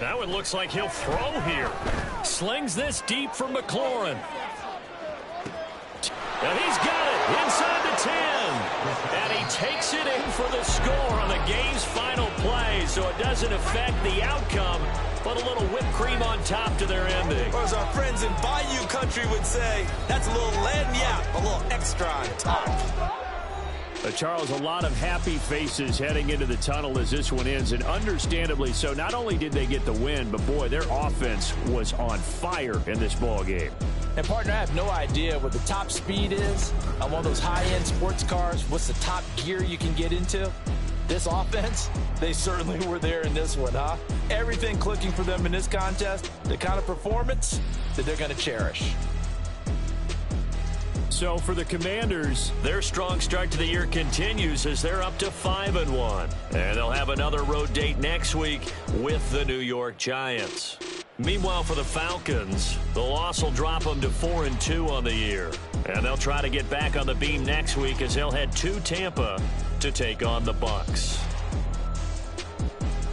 Now it looks like he'll throw here. Slings this deep for McLaurin. And he's got it inside the 10. And he takes it in for the score on the game's final play. So it doesn't affect the outcome, but a little whipped cream on top to their ending. Or as our friends in Bayou Country would say, that's a little lagniappe, a little extra on top. Charles, a lot of happy faces heading into the tunnel as this one ends, and understandably so. Not only did they get the win, but boy, their offense was on fire in this ball game. And, partner, I have no idea what the top speed is on one of those high-end sports cars. What's the top gear you can get into? This offense, they certainly were there in this one, huh? Everything clicking for them in this contest, the kind of performance that they're going to cherish. So for the Commanders, their strong start to the year continues as they're up to 5-1. And they'll have another road date next week with the New York Giants. Meanwhile, for the Falcons, the loss will drop them to 4-2 on the year. And they'll try to get back on the beam next week as they'll head to Tampa to take on the Bucs.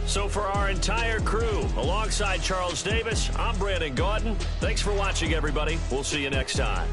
So for our entire crew, alongside Charles Davis, I'm Brandon Gaudin. Thanks for watching, everybody. We'll see you next time.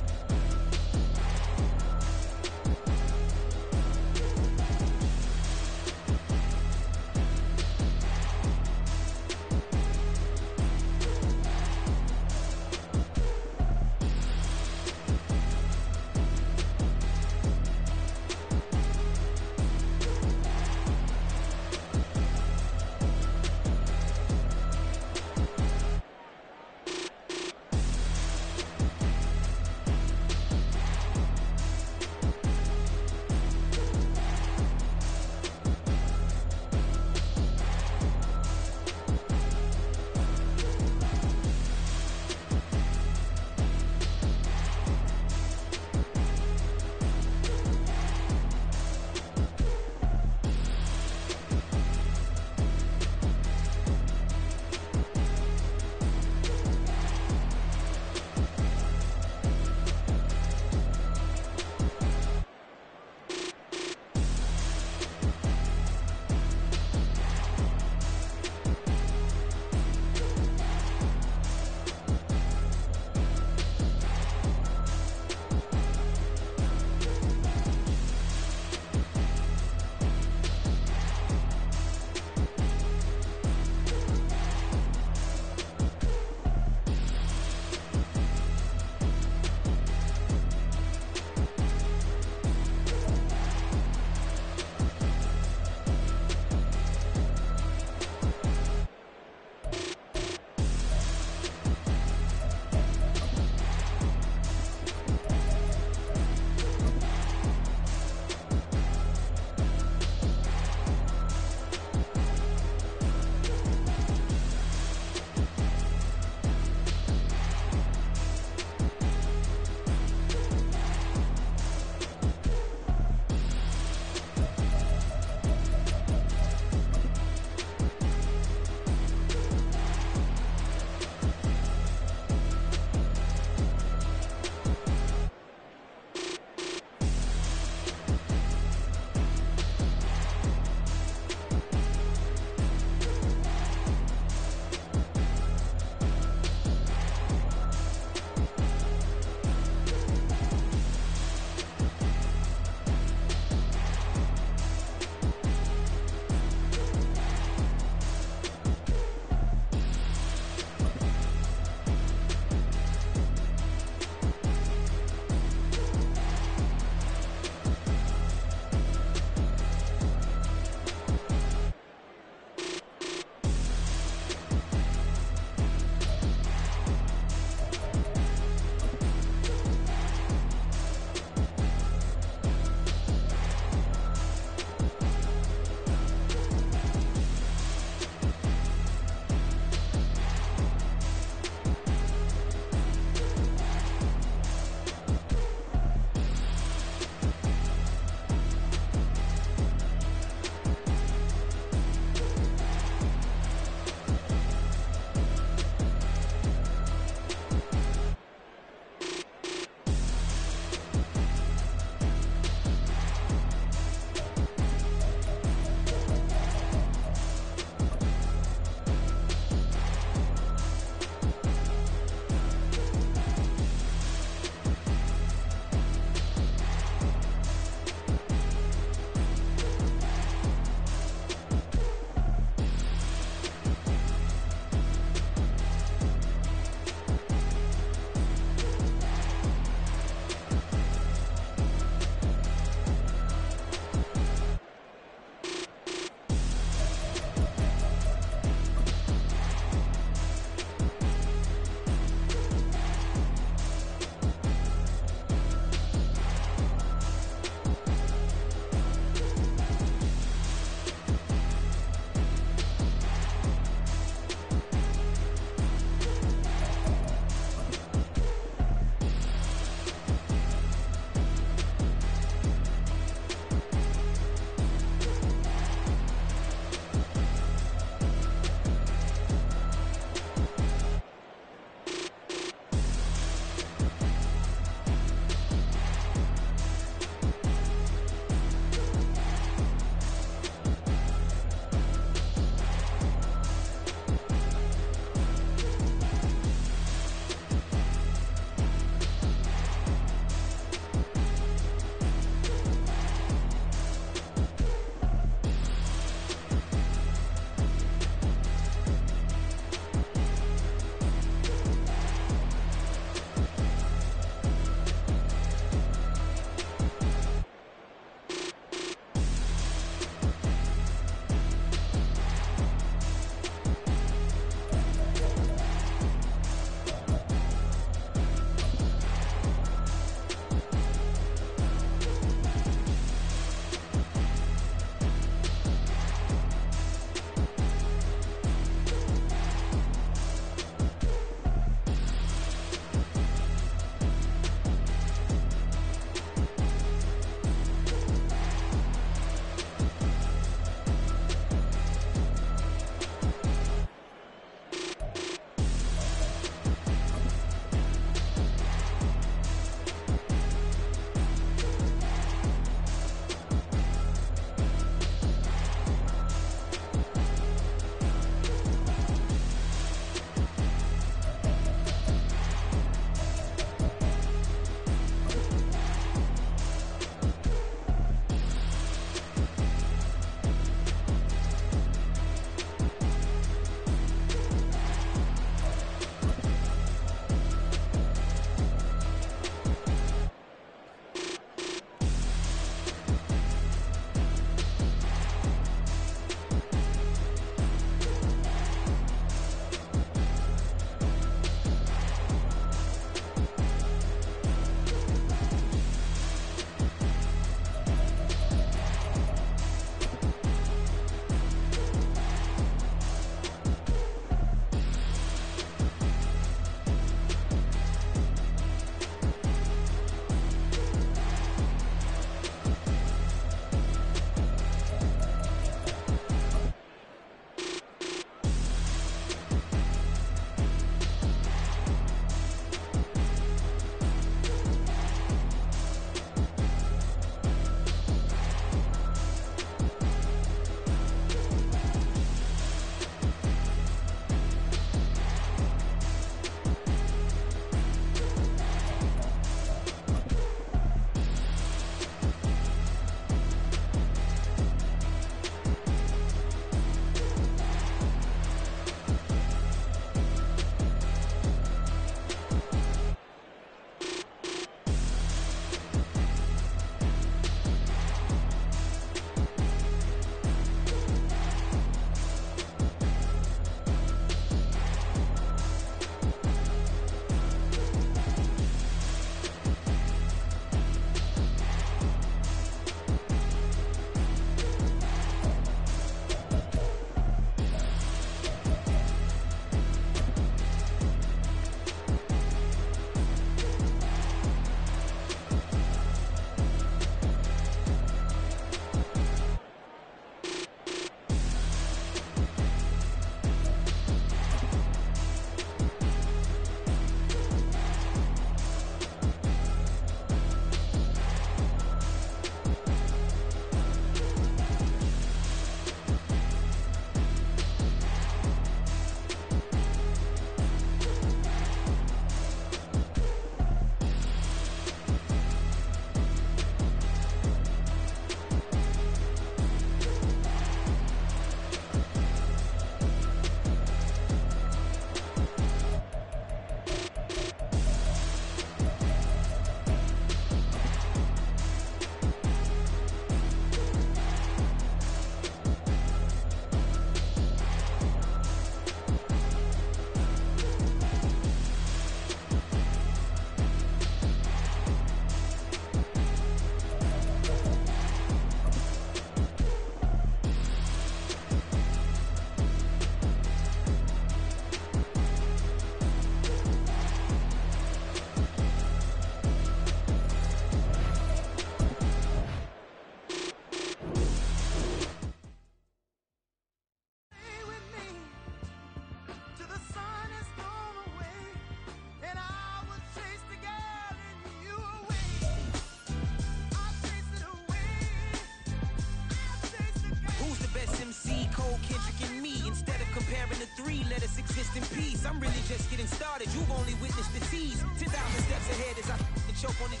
rest in peace. I'm really just getting started. You've only witnessed the tease. 10,000 steps ahead as I choke on it.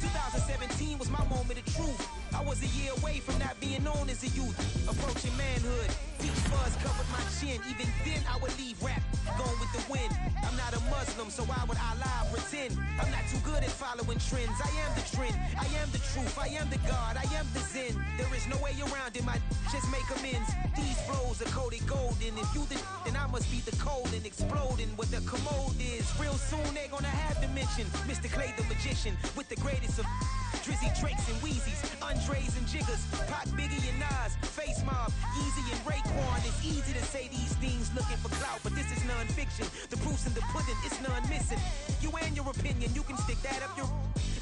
2017 was my moment of truth. I was a year away from not being known as a youth. Approaching manhood. Beach fuzz covered my chin. Even then I would leave rap going with the wind. I'm not a Muslim, so why would I lie or pretend? I'm not too good at following trends. I am the trend. I am the truth. I am the God. I am the Zen. There is no way around it. Just make amends. These flows are coated golden. If you then I must be the cold and exploding. What the commode is. Real soon they're gonna have to mention Mr. Clay the magician with the greatest of Drizzy Drakes and Wheezies, Andres and Jiggers, Pac, Biggie and Nas, Face Mob, Yeezy and Raekwon. It's easy to say these things looking for clout, but this is non-fiction. The proof's in the pudding, it's none missing. You and your opinion, you can stick that up your...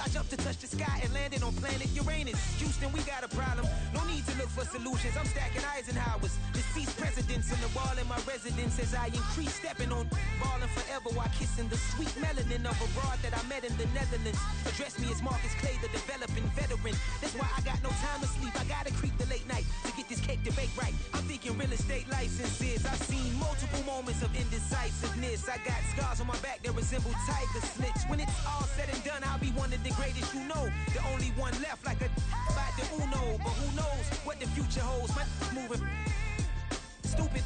I jumped to touch the sky and landed on planet Uranus. Houston, we got a problem. No need to look for solutions. I'm stacking Eisenhowers. Deceased presidents in the wall in my residence as I increase stepping on balling forever while kissing the sweet melanin of a broad that I met in the Netherlands. Address me as Marcus Clay, the developing veteran. That's why I got no time to sleep. I gotta creep the late night to get this cake debate right. I'm thinking real estate licenses. I've seen multiple moments of indecisiveness. I got scars on my back that resemble tiger slits. When it's all said and done, I'll be one of the greatest you know. The only one left like a by the Uno. But who knows what the future holds? My moving stupid.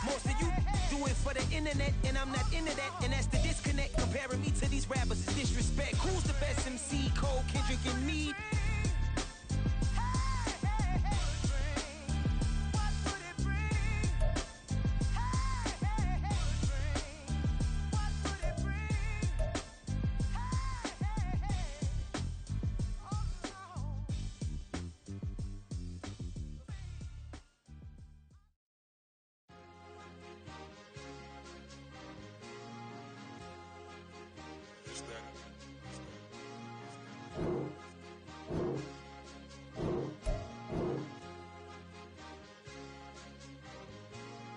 Most of you do it for the internet, and I'm not into that. And that's the disconnect. Comparing me to these rappers is disrespect. Who's the best MC? Cole, Kendrick, and me?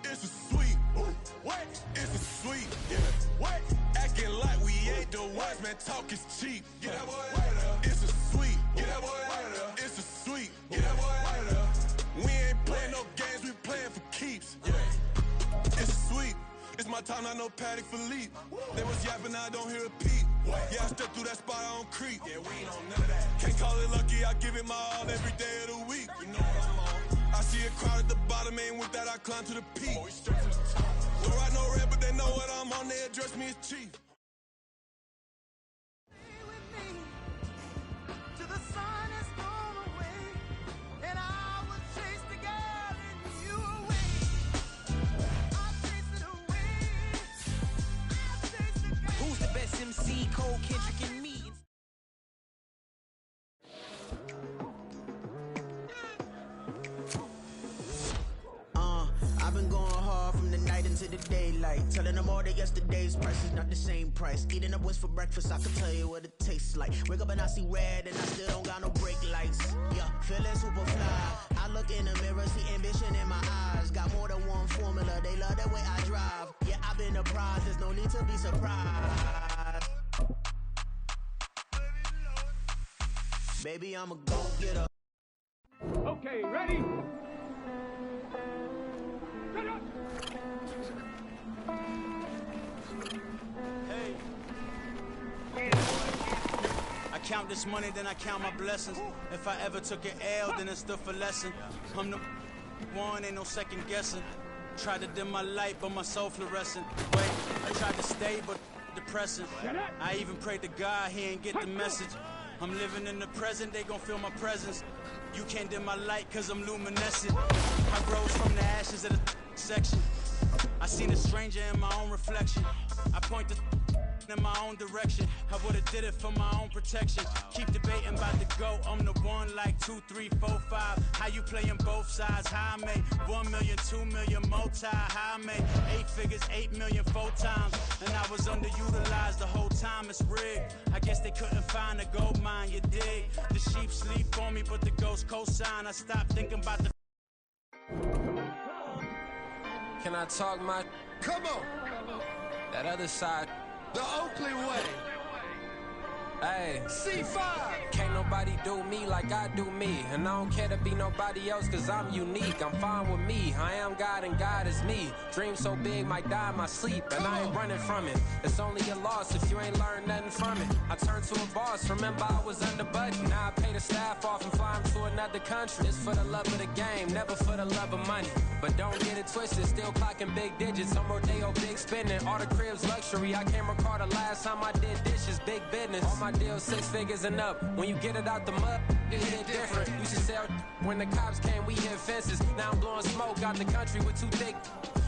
It's a sweet, what? It's a sweet, yeah. What? Acting like we ain't the ones, man. Talk is cheap. Get that boy out of there. It's a sweet, get that boy out of there. It's a sweet, get that boy out of there. We ain't playing no games, we playing for keeps. Yeah. It's sweet. It's my time, I know Paddock for leap. They was yapping, I don't hear a peep. Yeah, I step through that spot, I don't creep. Yeah, we ain't on none of that. Can't call it lucky, I give it my all every day of the week. You know what I'm on. I see a crowd at the bottom, and with that I climb to the peak. Don't write no red, but they know what I'm on, they address me as chief. Who's the best MC? Cole, Kendrick, and me. I've been going hard from the night into the daylight, telling them all that yesterday's price is not the same price. Eating up what's for breakfast, I can tell you what it tastes like. Wake up and I see red and I still don't got no brake lights. Yeah, feeling super fly. I look in the mirror, see ambition in my eyes. Got more than one formula, they love the way I drive. Yeah, I've been a prize, there's no need to be surprised. Baby, I'm a go-getter. Okay, ready? I count this money, then I count my blessings. If I ever took an L, then it stood for lesson. I'm the one, ain't no second guessing. Tried to dim my light, but my soul fluorescent. Wait, I tried to stay, but depressing. I even prayed to God, he ain't get the message. I'm living in the present, they gon' feel my presence. You can't dim my light, cause I'm luminescent. I rose from the ashes of the section. I seen a stranger in my own reflection. I point the in my own direction. I would've did it for my own protection. Keep debating about the go. I'm the one like 2, 3, 4, 5. How you playing both sides? How I made 1 million, 2 million, multi. How I made 8 figures, 8 million, 4 times. And I was underutilized the whole time. It's rigged. I guess they couldn't find a gold mine. You dig? The sheep sleep on me, but the ghost cosign. I stopped thinking about the. Can I talk my? Come on. That other side. The Oakley way. Hey. C5. Can't nobody do me like I do me. And I don't care to be nobody else, cause I'm unique. I'm fine with me. I am God and God is me. Dream so big, might die in my sleep. And I ain't running from it. It's only a loss if you ain't learned nothing from it. I turned to a boss. Remember I was under budget. Now I pay the staff off and fly them to another country. It's for the love of the game, never for the love of money. But don't get it twisted, still clocking big digits. I'm Rodeo, big spending. All the cribs luxury. I can't recall the last time I did dishes. Big business. All my deals 6 figures and up. When you get it out the mud, it hit different. Used to sell when the cops came, we hit fences. Now I'm blowing smoke out the country with 2 thick.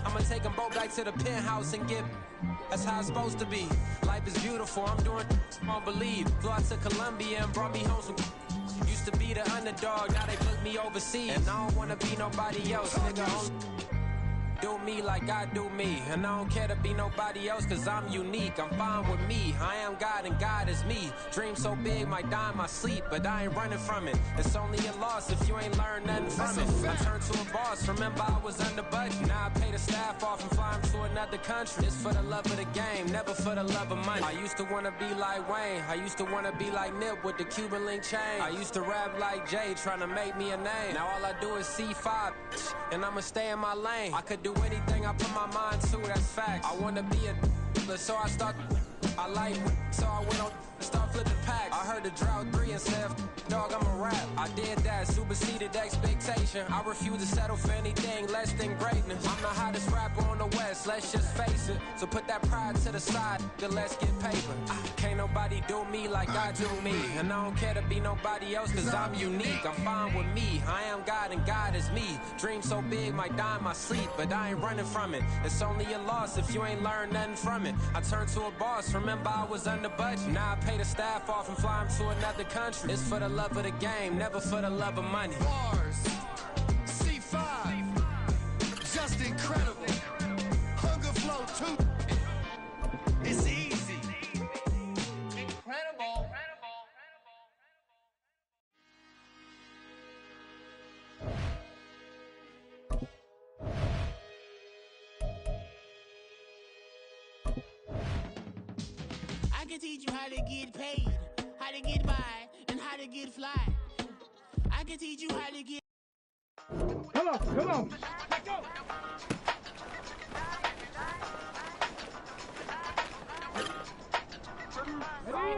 I'ma take them both back to the penthouse and get. That's how it's supposed to be. Life is beautiful, I'm doing won't believe. Flew out to Colombia and brought me home some. Used to be the underdog, now they put me overseas. And I don't wanna be nobody else, nigga. Do me like I do me. And I don't care to be nobody else, cause I'm unique. I'm fine with me. I am God and God is me. Dream so big, might die in my sleep, but I ain't running from it. It's only a loss if you ain't learned nothing from it. I turned to a boss, remember I was under budget. Now I pay the staff off and fly them to another country. It's for the love of the game, never for the love of money. I used to wanna be like Wayne. I used to wanna be like Nip with the Cuban link chain. I used to rap like Jay, trying to make me a name. Now all I do is C5, and I'ma stay in my lane. I could do anything I put my mind to, that's facts. I wanna be a so I start. I like so I went on start flipping packs. I heard the drought 3 and said, dog, I'm a rap. I did that, superseded expectation. I refuse to settle for anything less than greatness. I'm the hottest rapper on the West, let's just face it. So put that pride to the side, then let's get paper. Can't nobody do me like I do me. And I don't care to be nobody else, cause I'm unique. I'm fine with me. I am God and God is me. Dream so big, might die in my sleep, but I ain't running from it. It's only a loss if you ain't learned nothing from it. I turned to a boss, remember I was under budget. Now I pay the staff off and fly them to another country. It's for the love of the game, never for the love of money. Bars, C5, just incredible. Hunger Flow 2, it's easy. Incredible. I can teach you how to get paid, how to get by, and how to get fly. I can teach you how to get. Come on. Let's go.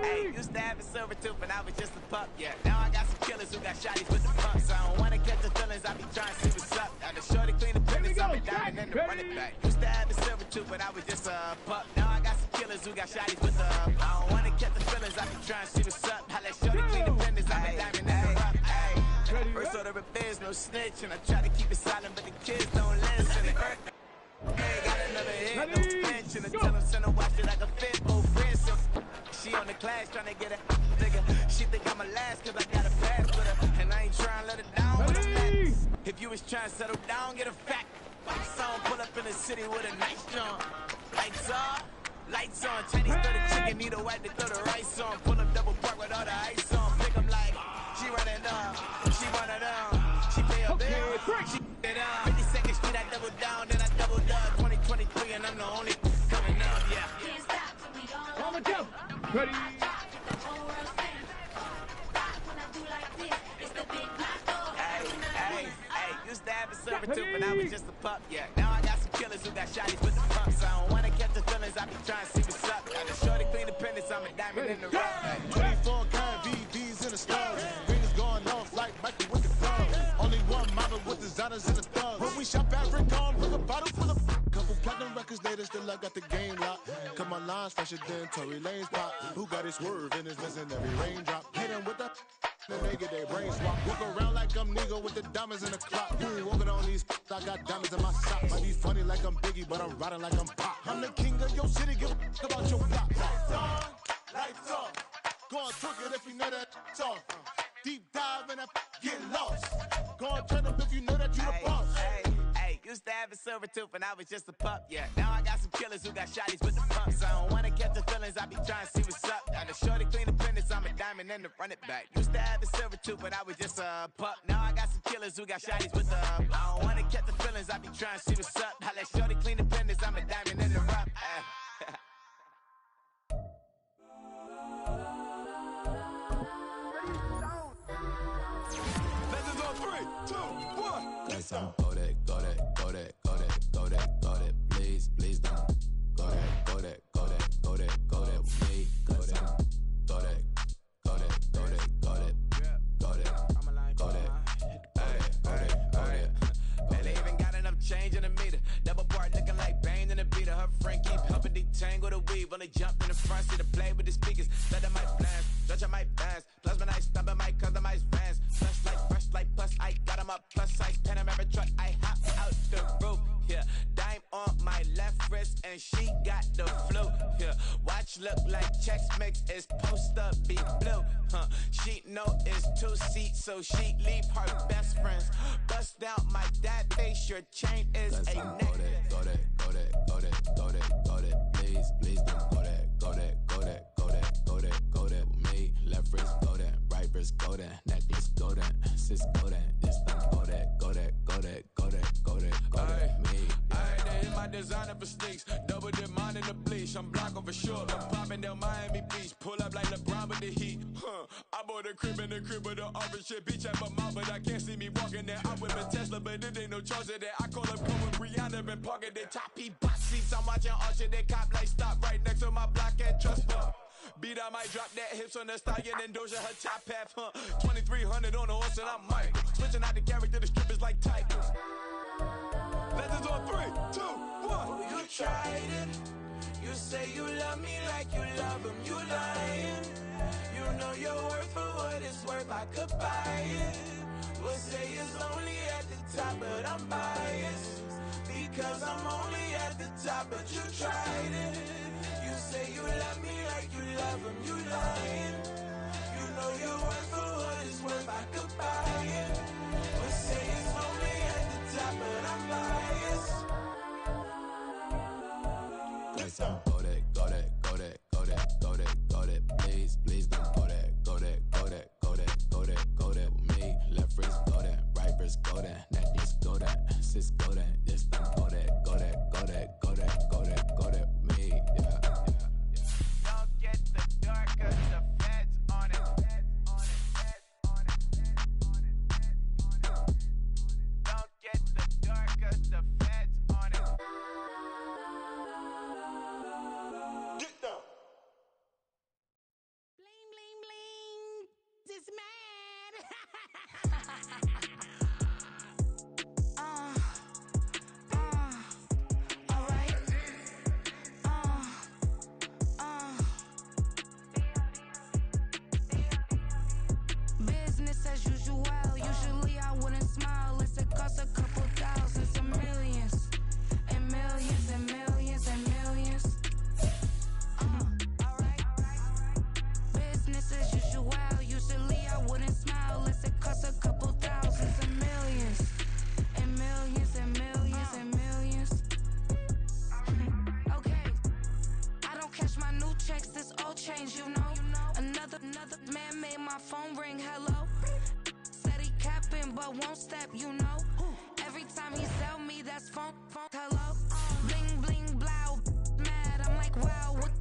Hey, used to have a silver tooth when I was just a pup, yeah. Now I got some killers who got shotties with the pumps. I don't wanna catch the feelings, I be trying to see what's up. Now the shorty clean the business, I'm a diamond and the running back. Used to have a silver tooth when I was just a pup. Now I got some killers who got shotties with the I don't wanna catch the feelings, I be trying to see what's up. How that shorty clean the business, I'm a diamond and the rock. Hey, first order of biz, no snitch, and I try to keep it silent, but the kids don't listen. Hey, got another hit, no stench, and I tell them send a watch that I can fit both wrists. She on the class trying to get a nigga. She think I'm a last cause I got a pass with her. And I ain't trying to let her down when I'm at. If you was trying to settle down, get a fact. Lights on, pull up in the city with a nice jump. Lights on, Chinese throw the chicken, need a wipe to throw the rice on. Pull up double park with all the ice on. Pick 'em like, she running up, she running down. She pay a bill, she it up. 52nd Street, I double down, then I double up. 2023 and I'm the only coming up, yeah. On the jump. Ready. Hey, used to have a silver tooth when I was just a pup, yeah. Now I got some killers who got shotties with the pumps. I don't wanna catch the feelings, I be trying to see what's up. Got the shorty clean the pendants, I'm a diamond in the rough. 24 kind VVs in the stars. Fingers going off like Michael with the club. Only one model with designers in the thugs. When we shop at Rick on, bring a bottle full of couple platinum records later, still I got the game locked. Cause my lines fresher than Tory Lane's pop. Who got his swerve and is missing every raindrop. Hit him with the then they get their brains swap. Walk around like I'm nigga with the diamonds in the clock. You ain't walking on these I got diamonds in my socks. Might be funny like I'm Biggie, but I'm riding like I'm Pop. I'm the king of your city, give a about your block. Lights on. Go on, twerk it if you know that talk. Deep dive and get lost. Go on, turn up if you know that you the boss. Hey, used to have a silver tooth when I was just a pup, yeah. Now I got some killers who got shotties with the pumps. I don't wanna catch the feelings, I be trying to see what's up. Now the shorty clean the pendants, I'm a diamond and the run it back. Used to have a silver tooth when I was just a pup. Now I got some killers who got shotties with the I don't wanna catch the feelings, I be trying to see what's up. How that shorty clean the pendants, I'm a diamond in the rough. 2, 1. Cause I'm go that, go that, go that, go that, go that, go that. Please, please don't go that, go that, go that, go that, go that with me. Cause I'm go that, go that, go that, go that, go that, go that. Man, they even got enough change in the meter. Double part looking like Bane in the beater. Her friend keep helping detangle the weave. Only jump in the front seat to play with the speakers. Let my plans, judge on my bands. Plus when I stumble, my customized vans. Fresh like plus, I got them up plus size. Panamera truck, I hop out the roof. Yeah, dime on my left wrist and she got the flu. Yeah, watch look like Chex Mix is post up be blue. She know it's 2 seats, so she leave her best friends. Bust down my dad face, your chain is a neck. Go that, go that, go that, go that, go that. Please, please don't go that, go that, go that, go that, go that, go that with me. Left wrist go that, right wrist go that, necklace go that, sis go that, this don't go that, go that, go that, go that, go that, go that with me. I had to hit my designer for sneaks. Double dip mine in the bleach. I'm blocking for sure. I'm popping down Miami Beach. Pull up like LeBron with the heat. I bought a crib in the crib with the office shit. Bitch at my mouth, but I can't see me walking there. I whip a Tesla, but it ain't no charge of that. I call up come with Rihanna, been parking the top P box seats. I'm watching Archer, they cop like stop right next to my block and trust bar. Beat I might drop that hips on the stallion and Doja her top half, 2300 on the horse and I'm Mike. Switching out the character, the strippers like Tigers. Legends on 3, 2, 1. You tried it. You say you love me like you love him. You lying. You know your worth for what it's worth. I could buy it. We'll say it's only at the top, but I'm biased because I'm only at the top. But you tried it. You say you love me like you love him. You lying. You know your worth for what it's worth. I could buy it. We'll say it's only at the top, but I'm biased. Cause I'm go that, go that, go that, go that, go that, go that. Please, please don't go that, go that, go that, go that, go that, go that with me. Left wrist go that, right wrist go that, necklace go that, sis go that, this don't go that, go that, go that, go that, go that, go that with me. Yeah. Don't get the dark, cause the feds on it. Don't get the dark, cause the feds on it. Get down. Bling, bling, bling. This mad. Alright. Business as usual. Usually I wouldn't smile. It costs a couple thousand, some millions. And millions and millions and millions. Alright. Business as usual. Usually I wouldn't smile. It costs a couple thousand, some millions. And millions and millions and millions. Okay. I don't cash my new checks, this old change, you know. Another man made my phone ring, hello. Said he capping, but won't step, you know. Every time he sell me, that's phone, hello. Bling, bling, blow, mad, I'm like, wow, what